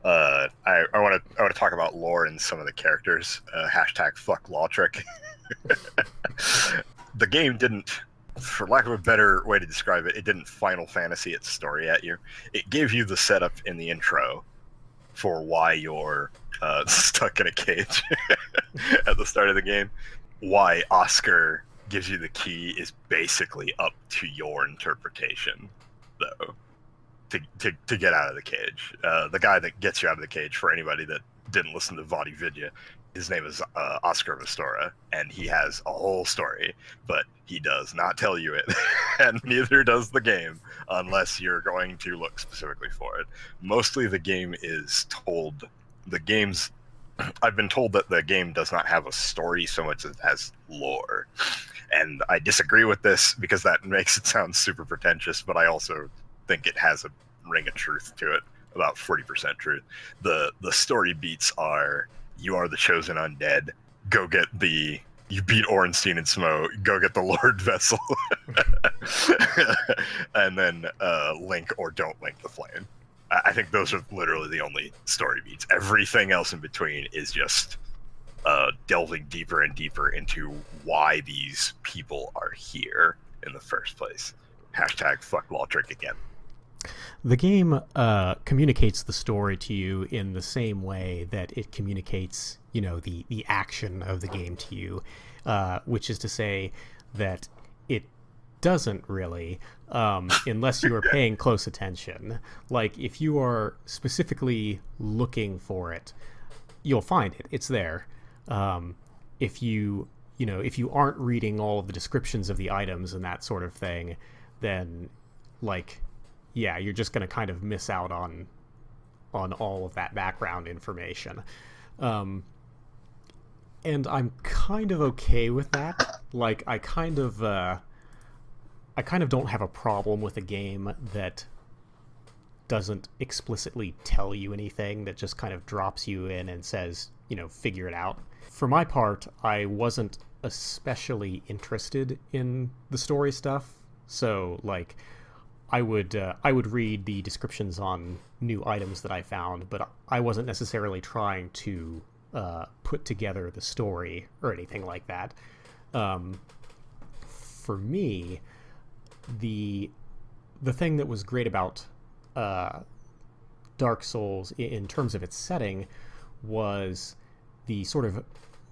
I want to talk about lore and some of the characters. Hashtag fuck Lautrec. The game didn't, for lack of a better way to describe it, it didn't Final Fantasy its story at you. It gave you the setup in the intro for why you're stuck in a cage at the start of the game. Why Oscar gives you the key is basically up to your interpretation, though, to get out of the cage. The guy that gets you out of the cage, for anybody that didn't listen to Vadi Vidya, his name is Oscar Vestora, and he has a whole story, but he does not tell you it, and neither does the game, unless you're going to look specifically for it. Mostly the game is told, I've been told that the game does not have a story so much as it has lore. And I disagree with this, because that makes it sound super pretentious, but I also think it has a ring of truth to it, about 40% truth. The story beats are, you are the chosen undead, you beat Orenstein and Smo, go get the Lord Vessel, and then link or don't link the flame. I think those are literally the only story beats. Everything else in between is just delving deeper and deeper into why these people are here in the first place. Hashtag fuck Lautrec again. The game communicates the story to you in the same way that it communicates, the action of the game to you, which is to say that it doesn't really, unless you are paying close attention. Like, if you are specifically looking for it, you'll find it. It's there. If you aren't reading all of the descriptions of the items and that sort of thing, then, like, yeah, you're just going to kind of miss out on all of that background information. And I'm kind of okay with that. Like, I kind of don't have a problem with a game that doesn't explicitly tell you anything, that just kind of drops you in and says, figure it out. For my part, I wasn't especially interested in the story stuff, so, like, I would read the descriptions on new items that I found, but I wasn't necessarily trying to put together the story or anything like that. For me, the thing that was great about Dark Souls in terms of its setting was the sort of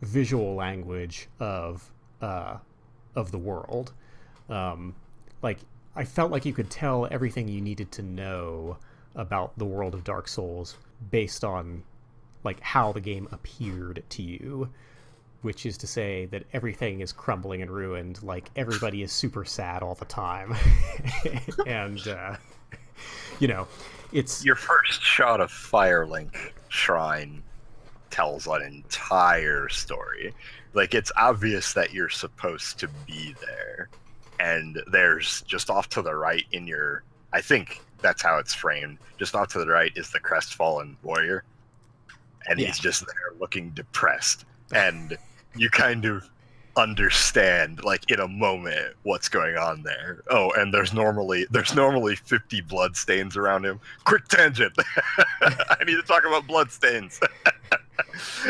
visual language of the world. Like, I felt like you could tell everything you needed to know about the world of Dark Souls based on, like, how the game appeared to you, which is to say that everything is crumbling and ruined, like, everybody is super sad all the time. And, it's... Your first shot of Firelink Shrine tells an entire story. Like, it's obvious that you're supposed to be there. And there's just off to the right I think that's how it's framed. Just off to the right is the crestfallen warrior. And he's just there looking depressed. And you kind of understand, like, in a moment what's going on there. Oh, and there's normally 50 bloodstains around him. Quick tangent. I need to talk about bloodstains.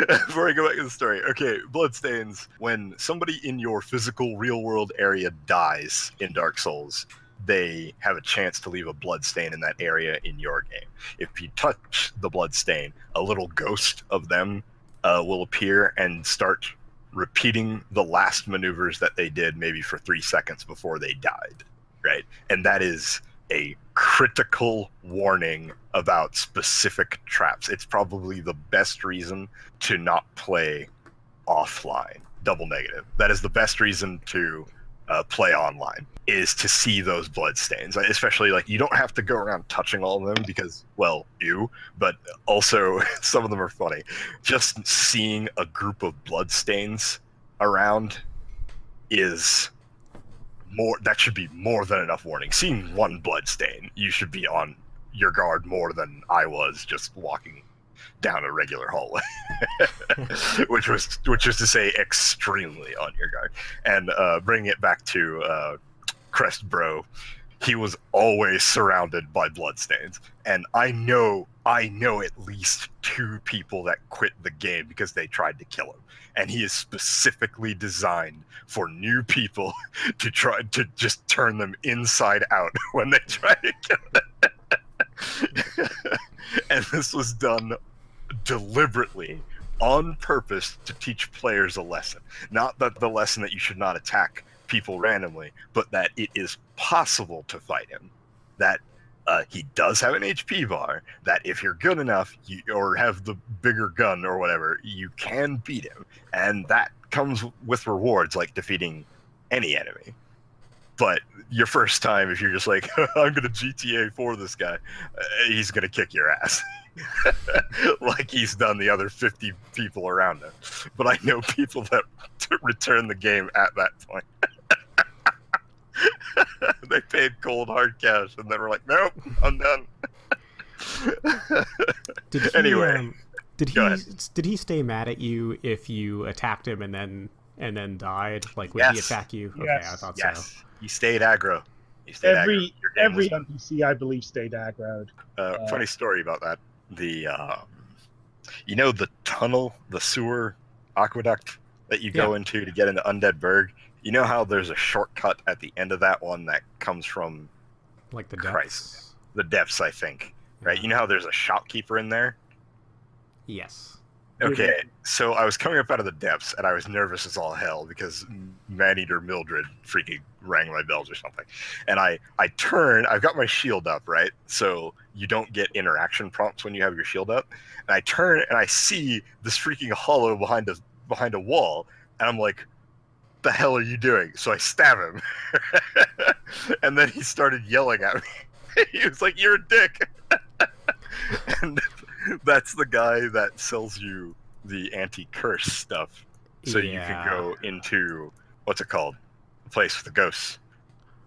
Before I go back to the story. Okay, bloodstains. When somebody in your physical real-world area dies in Dark Souls, they have a chance to leave a bloodstain in that area in your game. If you touch the bloodstain, a little ghost of them will appear and start repeating the last maneuvers that they did maybe for 3 seconds before they died, right? And that is a critical warning about specific traps. It's probably the best reason to not play offline. Double negative. That is the best reason to play online, is to see those bloodstains. Especially, like, you don't have to go around touching all of them because, well, but also some of them are funny. Just seeing a group of bloodstains around is that should be more than enough warning. Seeing one bloodstain, you should be on your guard more than I was just walking down a regular hallway. which was to say extremely on your guard. And bringing it back to Crest Bro, he was always surrounded by bloodstains. And I know at least 2 people that quit the game because they tried to kill him. And he is specifically designed for new people to try to just turn them inside out when they try to kill them. And this was done deliberately, on purpose, to teach players a lesson. Not that the lesson that you should not attack people randomly, but that it is possible to fight him. That he does have an HP bar, that if you're good enough, or have the bigger gun or whatever, you can beat him. And that comes with rewards, like defeating any enemy. But your first time, if you're just like, I'm going to GTA for this guy, he's going to kick your ass. Like he's done the other 50 people around him. But I know people that return the game at that point. They paid cold hard cash and they were like, nope, I'm done. Anyway, did he stay mad at you if you attacked him and then died? Like, would he attack you? Yes. Okay, I thought so. He stayed aggro. Every NPC, I believe, stayed aggroed. Funny story about that. The the tunnel, the sewer aqueduct that you go into to get into Undead Burg. You know how there's a shortcut at the end of that one that comes from, like, the Christ. depths? the depths, I think. Right? You know how there's a shopkeeper in there? Yes. Okay, so I was coming up out of the depths, and I was nervous as all hell because Maneater Mildred freaking rang my bells or something. And I turn, I've got my shield up, right? So you don't get interaction prompts when you have your shield up. And I turn, and I see this freaking hollow behind a wall, and I'm like, the hell are you doing? So I stab him. And then he started yelling at me. He was like, you're a dick. And that's the guy that sells you the anti-curse stuff, so you can go into what's it called, the place with the ghosts.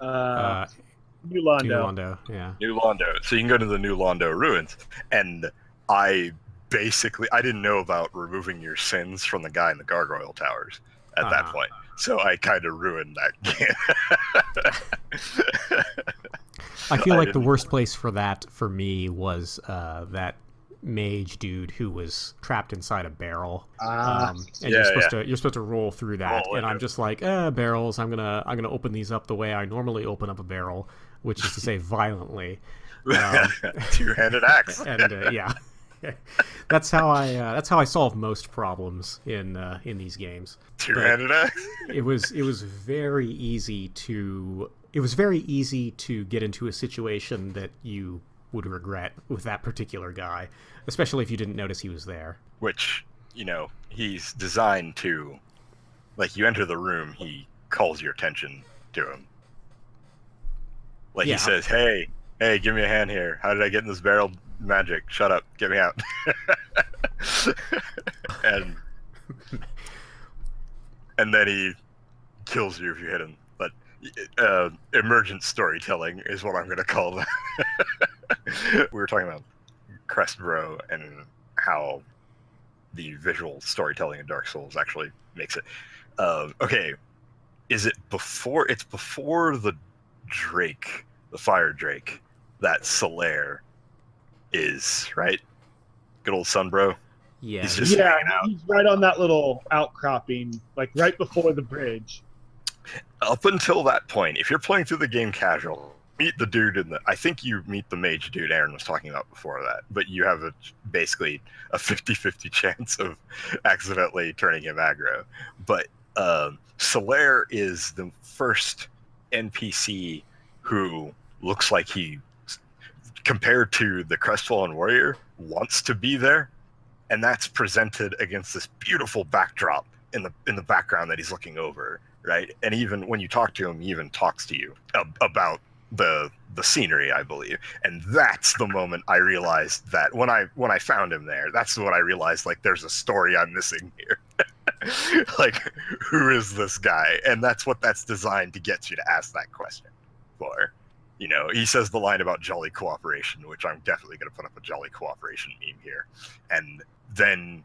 New Londo. New Londo, yeah. New Londo. So you can go to the New Londo ruins, and I didn't know about removing your sins from the guy in the gargoyle towers at that point, so I kind of ruined that game. I feel like the worst place for that for me was that mage dude who was trapped inside a barrel. And you're supposed to roll through that, and I'm just like, barrels. I'm gonna open these up the way I normally open up a barrel, which is to say violently. Two-handed axe. And yeah. That's how I solve most problems in these games. Two-handed axe. It was very easy to get into a situation that you would regret with that particular guy, especially if you didn't notice he was there. Which, he's designed to, like, you enter the room, he calls your attention to him. Like, he says, hey, give me a hand here. How did I get in this barrel? Magic. Shut up. Get me out. and then he kills you if you hit him. But emergent storytelling is what I'm going to call that. We were talking about Crestbro and how the visual storytelling in Dark Souls actually makes it. Okay, it's before the Drake, the Fire Drake, that Solaire is, right? Good old Sunbro. Yeah, he's right on that little outcropping, like right before the bridge. Up until that point, if you're playing through the game casual, meet the dude I think you meet the mage dude Aaron was talking about before that, but you have basically a 50-50 chance of accidentally turning him aggro. But Solaire is the first NPC who looks like he, compared to the Crestfallen Warrior, wants to be there, and that's presented against this beautiful backdrop in the background that he's looking over, right? And even when you talk to him, he even talks to you about the scenery, I believe. And that's the moment I realized that when I found him there, that's when I realized, like, there's a story I'm missing here. Like, who is this guy? And that's what that's designed to get you to ask that question for. He says the line about jolly cooperation, which I'm definitely going to put up a jolly cooperation meme here. And then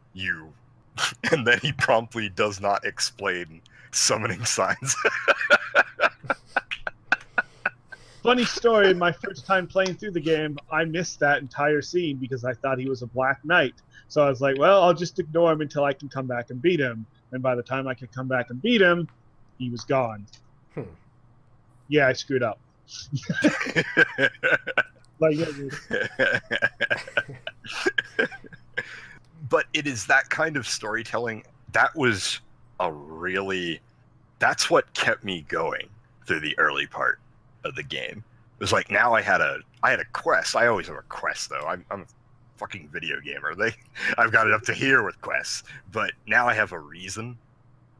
he promptly does not explain summoning signs. Funny story, my first time playing through the game, I missed that entire scene because I thought he was a Black Knight. So I was like, well, I'll just ignore him until I can come back and beat him. And by the time I could come back and beat him, he was gone. Yeah, I screwed up. But it is that kind of storytelling that's what kept me going through the early part of the game. It was like, now I had a quest. I always have a quest, though. I'm a fucking video gamer. I've got it up to here with quests, but now I have a reason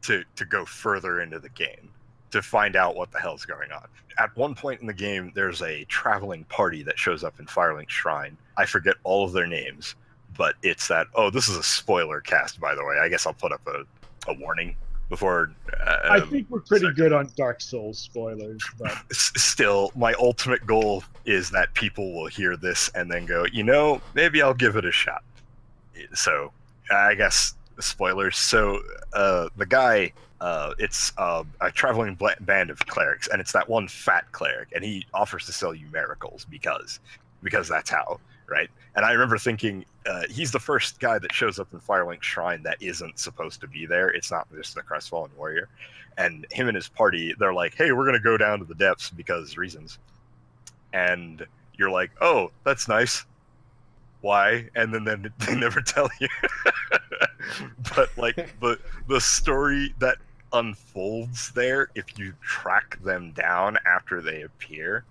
to go further into the game, to find out what the hell's going on. At one point in the game, there's a traveling party that shows up in Firelink Shrine. I forget all of their names, but it's that, this is a spoiler cast, by the way. I guess I'll put up a warning before... I think we're pretty good on Dark Souls spoilers, but... Still, my ultimate goal is that people will hear this and then go, maybe I'll give it a shot. So, I guess, spoilers. So, the guy... it's a traveling band of clerics, and it's that one fat cleric, and he offers to sell you miracles because that's how, right? And I remember thinking, he's the first guy that shows up in Firelink Shrine that isn't supposed to be there. It's not just the Crestfallen Warrior. And him and his party, they're like, hey, we're going to go down to the depths because reasons. And you're like, oh, that's nice. Why? And then they never tell you. But like the story that unfolds there, if you track them down after they appear,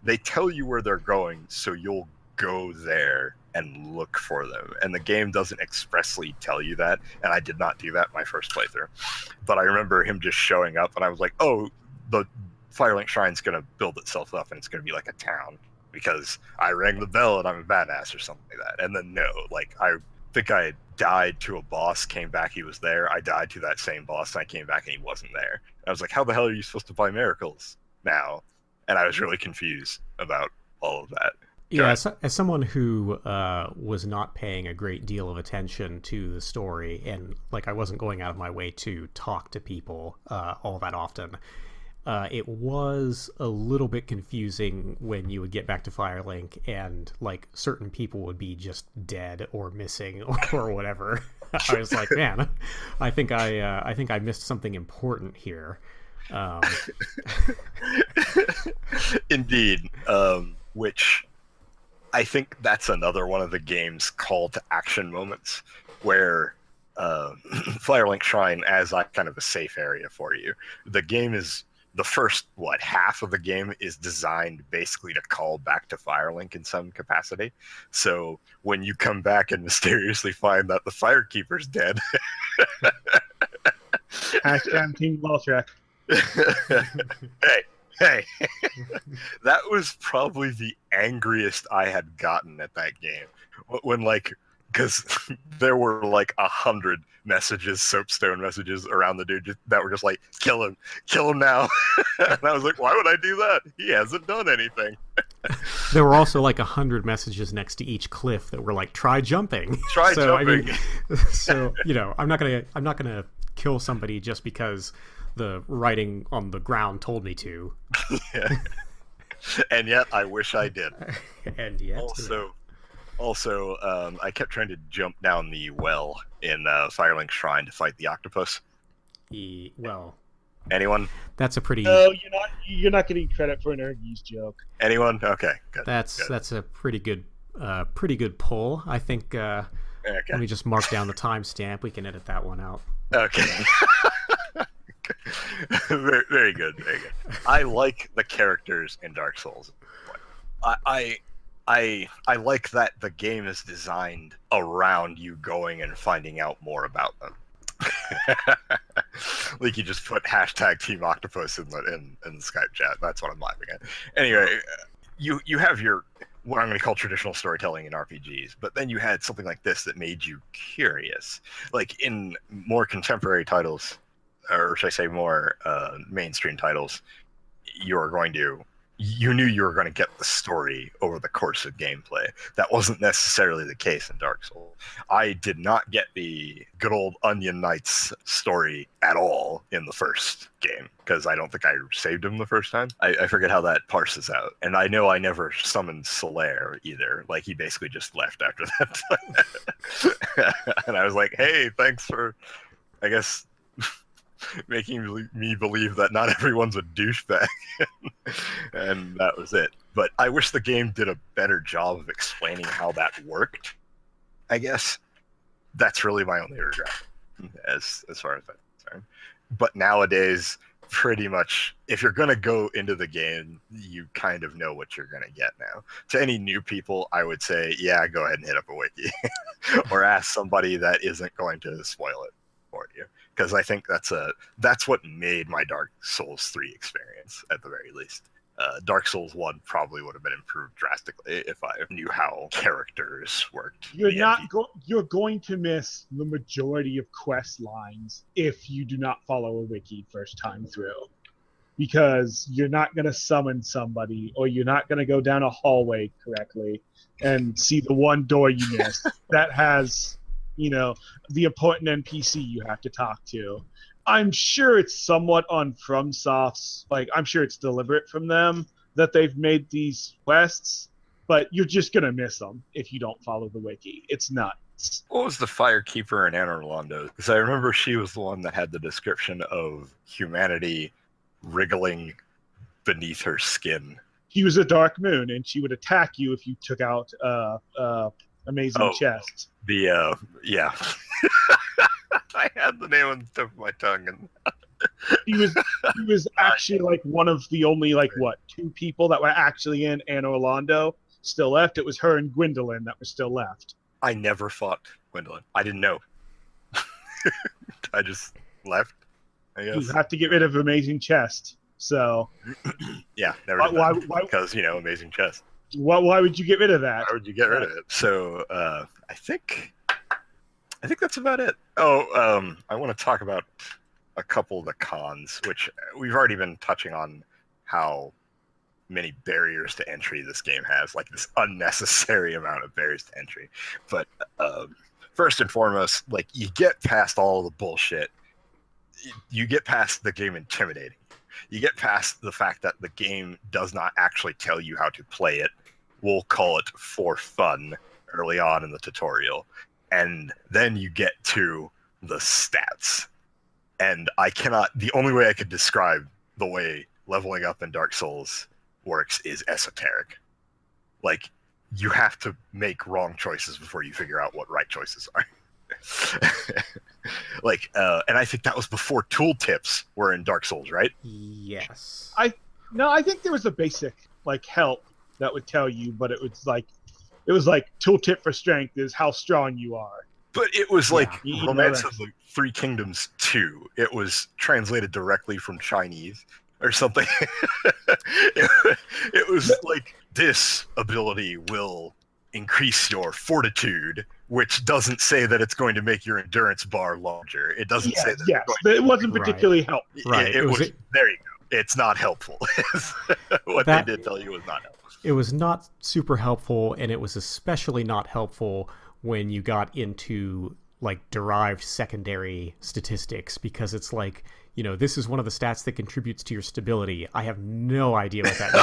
they tell you where they're going, so you'll go there and look for them. And the game doesn't expressly tell you that, and I did not do that my first playthrough. But I remember him just showing up, and I was like, oh, the Firelink Shrine's going to build itself up, and it's going to be like a town, because I rang the bell and I'm a badass or something like that. And then no, like I think I died to a boss, came back, he was there. I died to that same boss, and I came back and he wasn't there. And I was like, how the hell are you supposed to buy miracles now? And I was really confused about all of that. Yeah, as someone who was not paying a great deal of attention to the story, and like I wasn't going out of my way to talk to people all that often, it was a little bit confusing when you would get back to Firelink and like certain people would be just dead or missing or whatever. I was like, man, I think I missed something important here. Indeed, which I think that's another one of the game's call to action moments, where Firelink Shrine as kind of a safe area for you. The game is the first half of the game is designed basically to call back to Firelink in some capacity. So when you come back and mysteriously find that the Firekeeper's dead, Hashtag Team Valtrak. hey, that was probably the angriest I had gotten at that game. When like, because there were like 100 messages, soapstone messages around the dude that were just like, kill him now. And I was like, why would I do that? He hasn't done anything. There were also like 100 messages next to each cliff that were like, try jumping. Try jumping. I mean, so you know, I'm not gonna kill somebody just because the writing on the ground told me to. Yeah. And yet I wish I did. And yet also I kept trying to jump down the well in Firelink Shrine to fight the octopus. Well, anyone? That's a pretty. No, you're not getting credit for an Ergie's joke. Anyone? Okay, good. That's a pretty good pull. I think. Okay. Let me just mark down the timestamp. We can edit that one out. Okay. very, very good. Very good. I like the characters in Dark Souls. I like that the game is designed around you going and finding out more about them. Like you just put hashtag Team Octopus in the Skype chat. That's what I'm laughing at. Anyway, you have your what I'm going to call traditional storytelling in RPGs, but then you had something like this that made you curious. Like in more contemporary titles, or should I say more mainstream titles, you knew you were going to get the story over the course of gameplay. That wasn't necessarily the case in Dark Souls. I did not get the good old Onion Knights story at all in the first game, because I don't think I saved him the first time. I forget how that parses out. And I know I never summoned Solaire either. Like, he basically just left after that. And I was like, hey, thanks for, I guess, making me believe that not everyone's a douchebag. And that was it. But I wish the game did a better job of explaining how that worked, I guess. That's really my only regret as far as that's concerned. But nowadays, pretty much, if you're going to go into the game, you kind of know what you're going to get now. To any new people, I would say, yeah, go ahead and hit up a wiki. Or ask somebody that isn't going to spoil it for you. Because I think that's what made my Dark Souls 3 experience, at the very least. Dark Souls 1 probably would have been improved drastically if I knew how characters worked. You're going to miss the majority of quest lines if you do not follow a wiki first time through. Because you're not going to summon somebody, or you're not going to go down a hallway correctly and see the one door you missed that has, the important NPC you have to talk to. I'm sure it's somewhat on FromSoft's, I'm sure it's deliberate from them that they've made these quests, but you're just going to miss them if you don't follow the wiki. It's nuts. What was the Firekeeper in Anor Londo? Because I remember she was the one that had the description of humanity wriggling beneath her skin. She was a dark moon, and she would attack you if you took out amazing Oh. chest. Yeah. I had the name on the tip of my tongue, and He was actually like one of the only like what 2 people that were actually in Anne Orlando still left. It was her and Gwendolyn that were still left. I never fought Gwendolyn. I didn't know. I just left, I You guess. have to get rid of amazing chest. So Yeah, never did why, that. why, Because, amazing chest. why would you get rid of that? Why would you get rid of it? So, I think that's about it. Oh, I want to talk about a couple of the cons, which we've already been touching on how many barriers to entry this game has, like this unnecessary amount of barriers to entry. But first and foremost, like, you get past all the bullshit. You get past the game intimidating. You get past the fact that the game does not actually tell you how to play it. We'll call it for fun early on in the tutorial. And then you get to the stats. And the only way I could describe the way leveling up in Dark Souls works is esoteric. Like, you have to make wrong choices before you figure out what right choices are. And I think that was before tooltips were in Dark Souls, right? Yes. No, I think there was a basic like help that would tell you, but it was like tooltip for strength is how strong you are. But it was like Yeah. Romance of the Three Kingdoms 2. It was translated directly from Chinese or something. it was like, this ability will increase your fortitude, which doesn't say that it's going to make your endurance bar larger. It doesn't say that. Yes, it wasn't particularly helpful. Right. It was. There you go. It's not helpful. What they did tell you was not helpful. It was not super helpful, and it was especially not helpful when you got into like derived secondary statistics, because it's like, this is one of the stats that contributes to your stability. I have no idea what that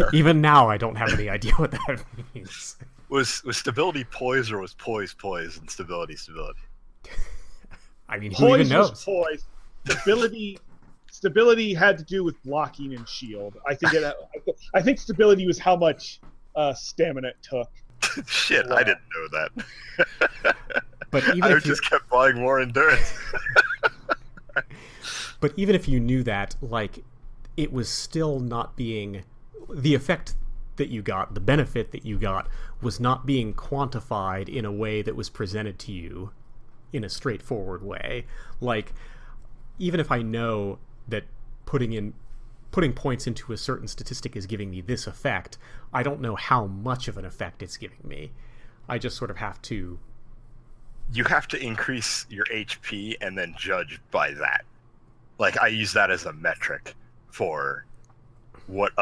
means. Even now, I don't have any idea what that means. Was stability poise, or was poise and stability? I mean, who even Poise knows? was poise. Stability had to do with blocking and shield. I think stability was how much stamina it took. Shit, Wow. I didn't know that. But even I if you, just kept buying more endurance. but even if you knew that, like, it was still not being the effect that you got, the benefit that you got, was not being quantified in a way that was presented to you in a straightforward way. Like, even if I know that putting points into a certain statistic is giving me this effect, I don't know how much of an effect it's giving me. I just sort of have to... You have to increase your HP and then judge by that. Like, I use that as a metric for what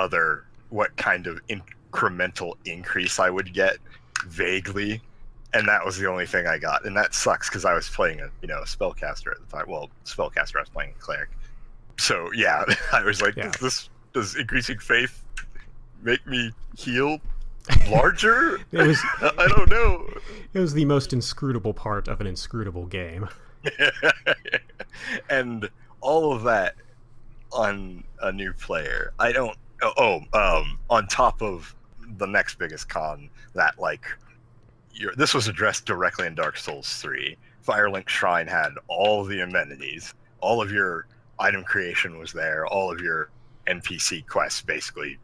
kind of incremental increase I would get vaguely, and that was the only thing I got. And that sucks because I was playing a spellcaster at the time. Well, spellcaster, I was playing a cleric. So yeah, I was like, Yeah. does increasing faith make me heal larger? I don't know. It was the most inscrutable part of an inscrutable game. And all of that on a new player. On top of the next biggest con, that like this was addressed directly in Dark Souls 3. Firelink Shrine had all the amenities. All of your item creation was there. All of your NPC quests basically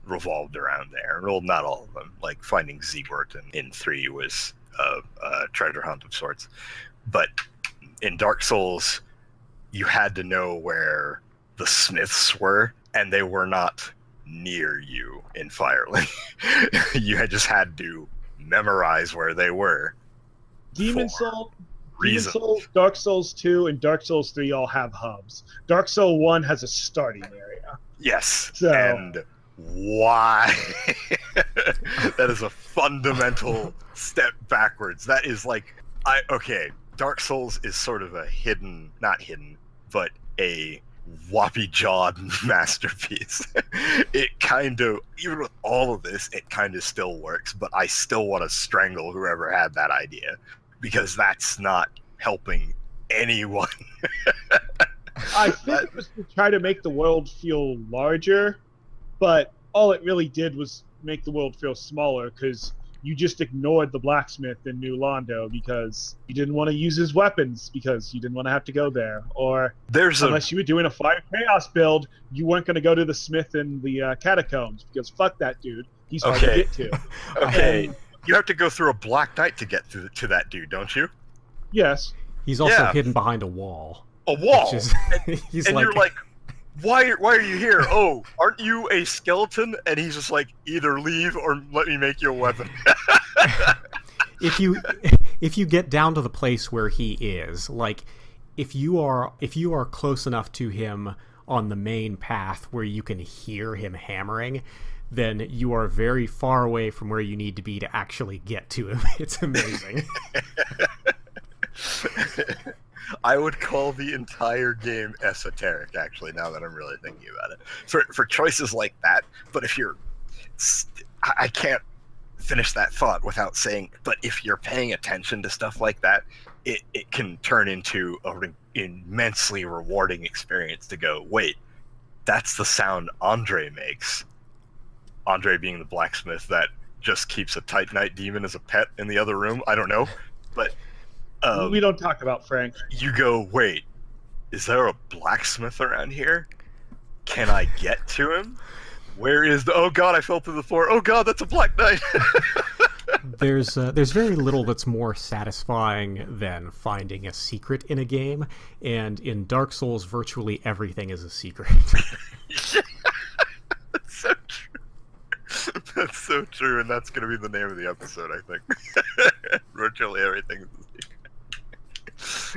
revolved around there. Well, not all of them. Like finding Zeewort in 3 was a treasure hunt of sorts. But in Dark Souls, you had to know where the smiths were, and they were not near you in Firelink. You just had to memorize where they were. Demon For Souls, Dark Souls 2, and Dark Souls 3 all have hubs. Dark Souls 1 has a starting area. Yes. So- And why? That is a fundamental step backwards. That is like, Dark Souls is sort of a not hidden, but a whoppy-jawed masterpiece. It kind of, even with all of this, it kind of still works, but I still want to strangle whoever had that idea, because that's not helping anyone. I think it was to try to make the world feel larger, but all it really did was make the world feel smaller because you just ignored the blacksmith in New Londo because you didn't want to use his weapons because you didn't want to have to go there. Or unless you were doing a Fire Chaos build, you weren't going to go to the smith in the catacombs because fuck that dude. He's hard to get to. Okay. You have to go through a Black Knight to get to that dude, don't you? Yes. He's also hidden behind a wall. A wall? He's and you're like, why are you here? Oh, aren't you a skeleton? And he's just like, either leave or let me make you a weapon. if you get down to the place where he is, like if you are close enough to him on the main path where you can hear him hammering, then you are very far away from where you need to be to actually get to him. It's amazing. I would call the entire game esoteric, actually, now that I'm really thinking about it. For choices like that, but if you're... I can't finish that thought without saying, but if you're paying attention to stuff like that, it can turn into an immensely rewarding experience to go, wait, that's the sound Andre makes. Andre being the blacksmith that just keeps a Titanite demon as a pet in the other room. I don't know, but... we don't talk about Frank. You go, wait, is there a blacksmith around here? Can I get to him? Where is the... Oh god, I fell through the floor. Oh god, that's a Black Knight! There's very little that's more satisfying than finding a secret in a game, and in Dark Souls, virtually everything is a secret. That's so true. That's so true, and that's going to be the name of the episode, I think. Virtually everything is a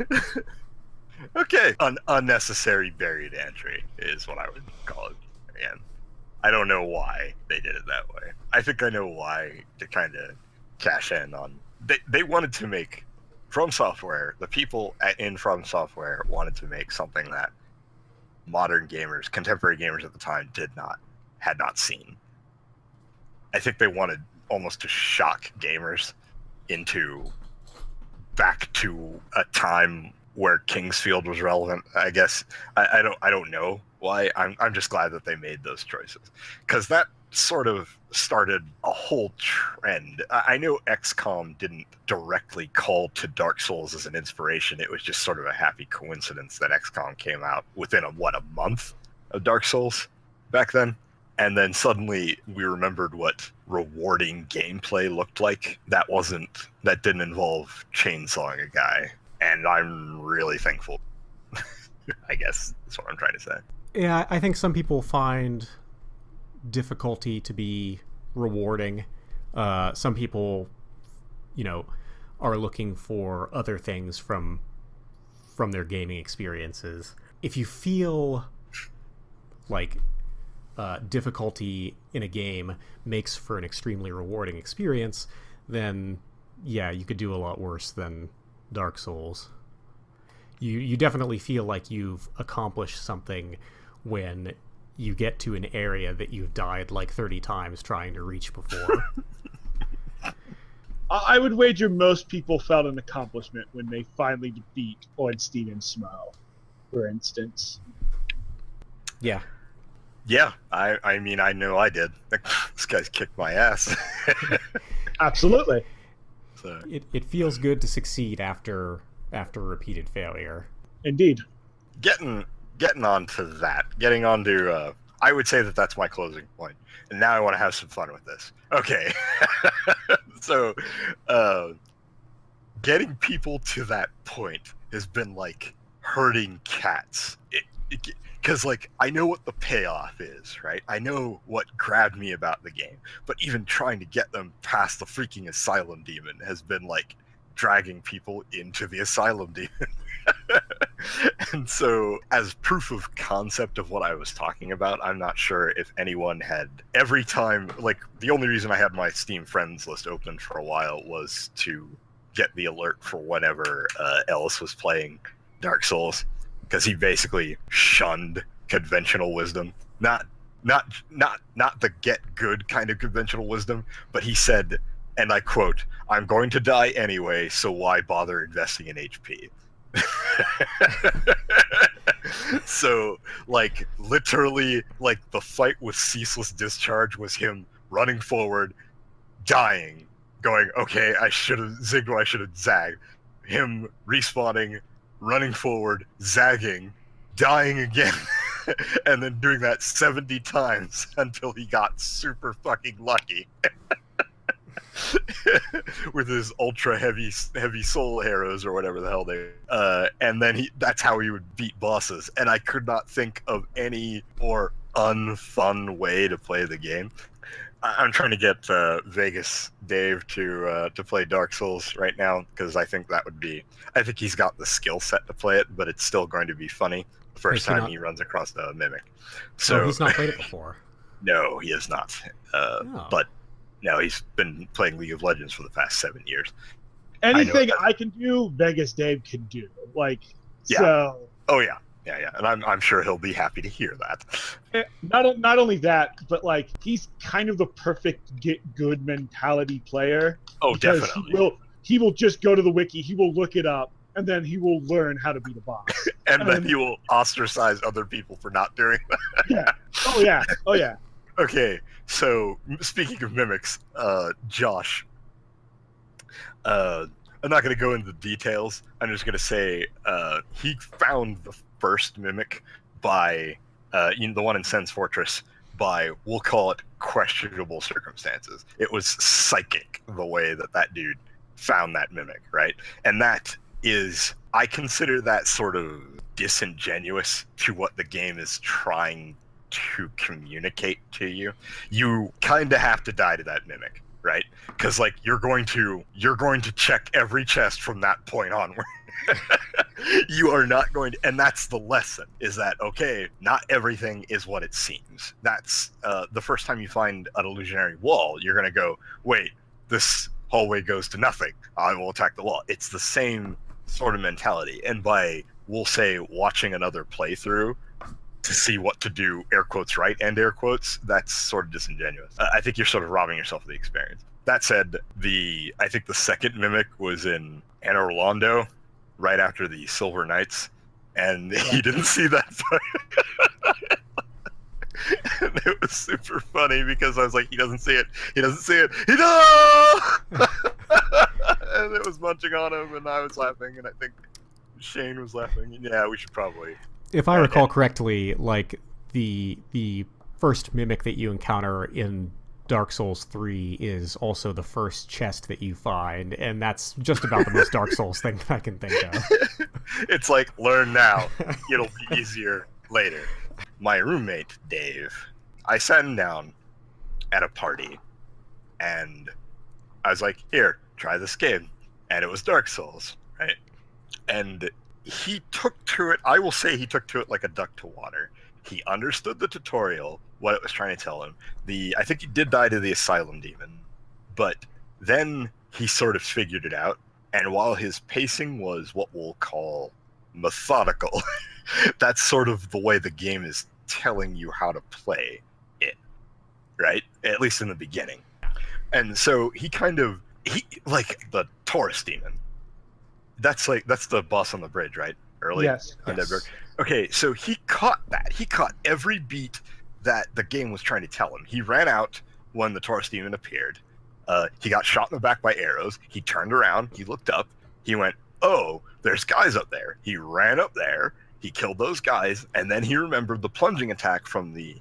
secret. Okay. Unnecessary buried entry is what I would call it. And I don't know why they did it that way. I think I know why, to kind of cash in on... They wanted to make... From Software, the people in From Software wanted to make something that modern gamers, contemporary gamers at the time, had not seen. I think they wanted almost to shock gamers back to a time where Kingsfield was relevant. I guess I don't know why. I'm just glad that they made those choices, because that sort of started a whole trend. I know XCOM didn't directly call to Dark Souls as an inspiration. It was just sort of a happy coincidence that XCOM came out within a month of Dark Souls back then. And then suddenly we remembered what rewarding gameplay looked like. That didn't involve chainsawing a guy. And I'm really thankful. I guess that's what I'm trying to say. Yeah, I think some people find difficulty to be rewarding. Some people, are looking for other things from their gaming experiences. If you feel like difficulty in a game makes for an extremely rewarding experience, then yeah, you could do a lot worse than Dark Souls. You definitely feel like you've accomplished something when you get to an area that you've died like 30 times trying to reach before. I would wager most people felt an accomplishment when they finally defeat Ornstein and Smough, for instance. Yeah. Yeah, I mean, I know I did. This guy's kicked my ass. Absolutely. So. It feels good to succeed after repeated failure. Indeed. Getting on to that. Getting on to... I would say that that's my closing point. And now I want to have some fun with this. Okay. So, getting people to that point has been like herding cats. Because, I know what the payoff is, right? I know what grabbed me about the game. But even trying to get them past the freaking Asylum Demon has been, dragging people into the Asylum Demon. And so, as proof of concept of what I was talking about, I'm not sure if anyone had... Every time... the only reason I had my Steam friends list open for a while was to get the alert for whenever Ellis was playing Dark Souls. Because he basically shunned conventional wisdom. Not the get good kind of conventional wisdom, but he said, and I quote, "I'm going to die anyway, so why bother investing in HP?" So, like, literally, like, the fight with Ceaseless Discharge was him running forward, dying, going, okay, I should have zigged what I should have zagged. Him respawning, running forward, zagging, dying again, and then doing that 70 times until he got super fucking lucky. With his ultra heavy soul arrows or whatever the hell they and then that's how he would beat bosses, and I could not think of any more unfun way to play the game. I'm trying to get Vegas Dave to play Dark Souls right now, because I think he's got the skill set to play it, but it's still going to be funny the first time he runs across the Mimic. So he's not played it before. No, he has not. But no, he's been playing League of Legends for the past 7 years. Anything I can do, Vegas Dave can do. Like, yeah. So. Oh yeah, and I'm sure he'll be happy to hear that. Not only that, but like he's kind of the perfect get good mentality player. Oh, definitely. He will just go to the wiki, he will look it up, and then he will learn how to beat a boss. and then he will ostracize other people for not doing that. Yeah. Oh yeah. Okay, so speaking of mimics, Josh, I'm not going to go into the details. I'm just going to say he found the first mimic by, the one in Sen's Fortress, by, we'll call it, questionable circumstances. It was psychic the way that dude found that mimic, right? And that is, I consider that sort of disingenuous to what the game is trying to communicate to you. You kind of have to die to that mimic, right? Because like you're going to check every chest from that point onward. You are not going to, and that's the lesson, is that okay, not everything is what it seems. That's the first time you find an illusionary wall, you're going to go, wait, this hallway goes to nothing, I will attack the wall. It's the same sort of mentality. And by, we'll say, watching another playthrough to see what to do, air quotes right and air quotes, that's sort of disingenuous. I think you're sort of robbing yourself of the experience. That said, I think the second mimic was in Anne Orlando, right after the Silver Knights, and he didn't see that part. And it was super funny because I was like, he doesn't see it, he does! And it was munching on him, and I was laughing, and I think Shane was laughing. Yeah, we should probably... If I recall correctly, like the first mimic that you encounter in Dark Souls 3 is also the first chest that you find, and that's just about the most Dark Souls thing that I can think of. It's like, learn now, it'll be easier later. My roommate, Dave, I sat him down at a party, and I was like, here, try this game. And it was Dark Souls, right? And he took to it, I will say he took to it like a duck to water. He understood the tutorial, what it was trying to tell him. I think he did die to the Asylum Demon, but then he sort of figured it out. And while his pacing was what we'll call methodical, that's sort of the way the game is telling you how to play it, right? At least in the beginning. And so he like the Taurus Demon, that's the boss on the bridge, right? Early. Yes. Okay, so he caught that. He caught every beat that the game was trying to tell him. He ran out when the Taurus Demon appeared. He got shot in the back by arrows. He turned around. He looked up. He went, oh, there's guys up there. He ran up there. He killed those guys. And then he remembered the plunging attack from the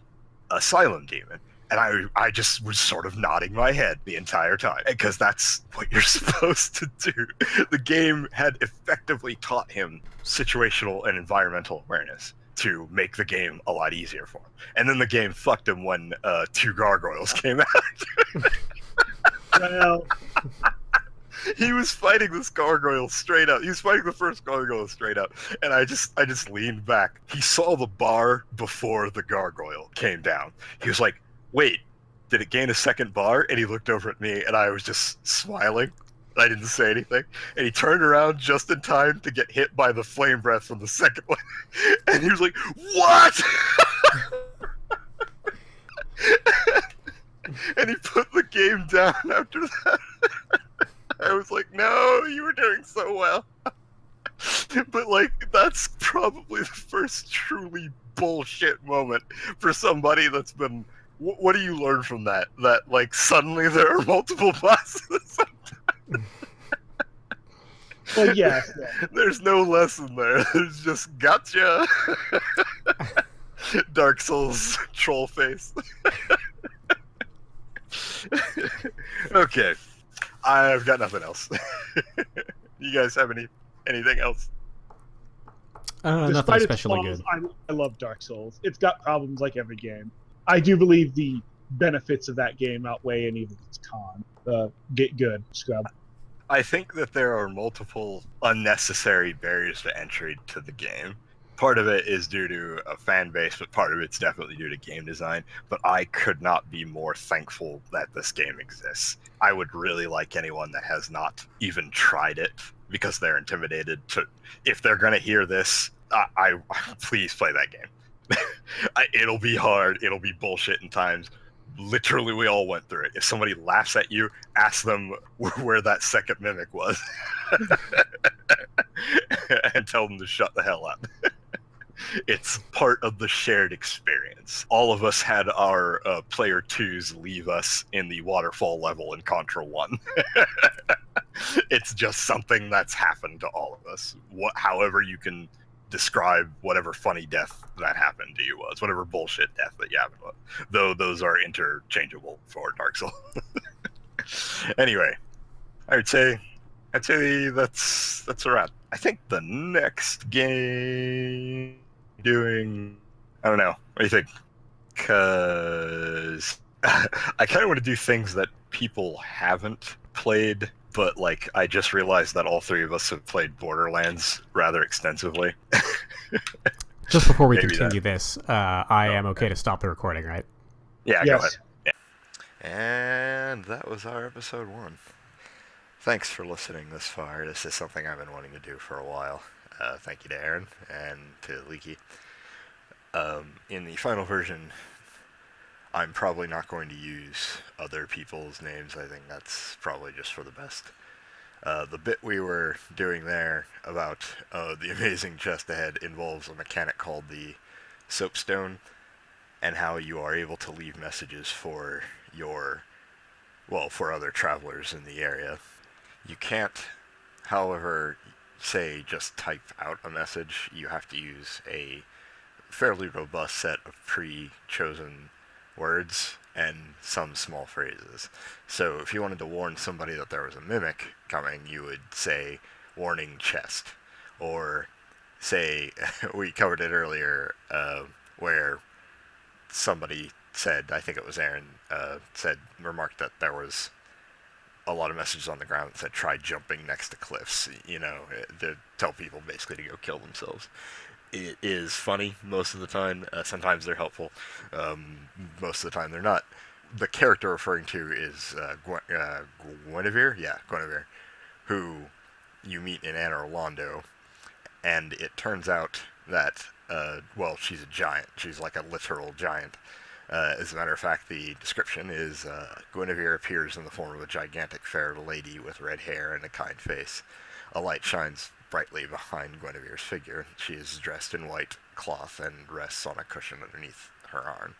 Asylum Demon. And I just was sort of nodding my head the entire time, because that's what you're supposed to do. The game had effectively taught him situational and environmental awareness to make the game a lot easier for him. And then the game fucked him when 2 gargoyles came out. Well, he was fighting this gargoyle straight up. He was fighting the first gargoyle straight up, and I just leaned back. He saw the bar before the gargoyle came down. He was like, wait, did it gain a second bar? And he looked over at me, and I was just smiling. I didn't say anything. And he turned around just in time to get hit by the flame breath from the second one. And he was like, what? And he put the game down after that. I was like, no, you were doing so well. But like, that's probably the first truly bullshit moment for somebody that's been. What do you learn from that? That like suddenly there are multiple bosses. Well, yes. There's no lesson there. There's just gotcha. Dark Souls troll face. Okay, I've got nothing else. You guys have anything else? Nothing Despite its especially flaws, good. I love Dark Souls. It's got problems like every game. I do believe the benefits of that game outweigh any of its cons. Get good, scrub. I think that there are multiple unnecessary barriers to entry to the game. Part of it is due to a fan base, but part of it's definitely due to game design. But I could not be more thankful that this game exists. I would really like anyone that has not even tried it, because they're intimidated to. If they're gonna hear this, I please play that game. It'll be hard. It'll be bullshit in times. Literally, we all went through it. If somebody laughs at you, ask them where that second mimic was, and tell them to shut the hell up. It's part of the shared experience. All of us had our player 2s leave us in the waterfall level in Contra 1. It's just something that's happened to all of us. However you can describe whatever funny death that happened to you was, whatever bullshit death that you happened with. Though those are interchangeable for Dark Souls. Anyway, I'd say that's a wrap. I think the next game doing, I don't know. What do you think? Because I kind of want to do things that people haven't played, but like I just realized that all three of us have played Borderlands rather extensively. Just before we Maybe continue this, I am okay to stop the recording, right? Yeah, Yes. go ahead. Yeah. And that was our episode 1. Thanks for listening this far. This is something I've been wanting to do for a while. Thank you to Aaron and to Leaky. In the final version, I'm probably not going to use other people's names. I think that's probably just for the best. The bit we were doing there about the amazing chest ahead involves a mechanic called the soapstone, and how you are able to leave messages for for other travelers in the area. You can't, however, say just type out a message. You have to use a fairly robust set of pre-chosen words and some small phrases. So if you wanted to warn somebody that there was a mimic coming, you would say, "Warning chest." Or say, we covered it earlier, where somebody said, I think it was Aaron, remarked that there was a lot of messages on the ground that said, "Try jumping next to cliffs," to tell people basically to go kill themselves. It is funny most of the time. Sometimes they're helpful. Most of the time they're not. The character referring to is Guinevere? Yeah, Guinevere, who you meet in Anor Londo, and it turns out that, she's a giant. She's like a literal giant. As a matter of fact, the description is, Guinevere appears in the form of a gigantic fair lady with red hair and a kind face. A light shines brightly behind Guinevere's figure. She is dressed in white cloth and rests on a cushion underneath her arm.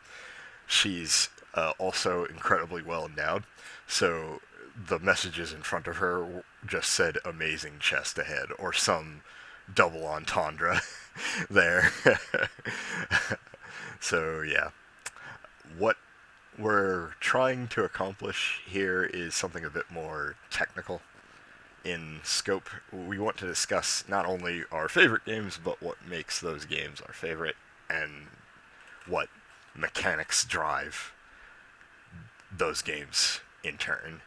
She's also incredibly well endowed, so the messages in front of her just said "amazing chest ahead" or some double entendre there. So yeah. What we're trying to accomplish here is something a bit more technical in scope. We want to discuss not only our favorite games, but what makes those games our favorite, and what mechanics drive those games in turn.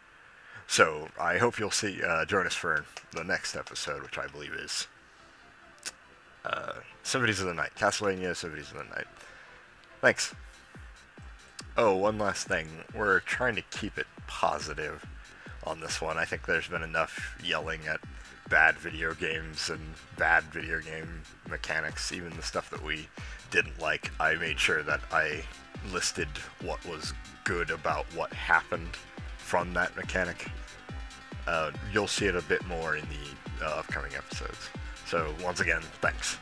So I hope you'll join us for the next episode, which I believe is Symphonies of the Night. Castlevania Symphonies of the Night. Thanks. Oh, one last thing. We're trying to keep it positive on this one. I think there's been enough yelling at bad video games and bad video game mechanics, even the stuff that we didn't like. I made sure that I listed what was good about what happened from that mechanic. You'll see it a bit more in the upcoming episodes. So once again, thanks.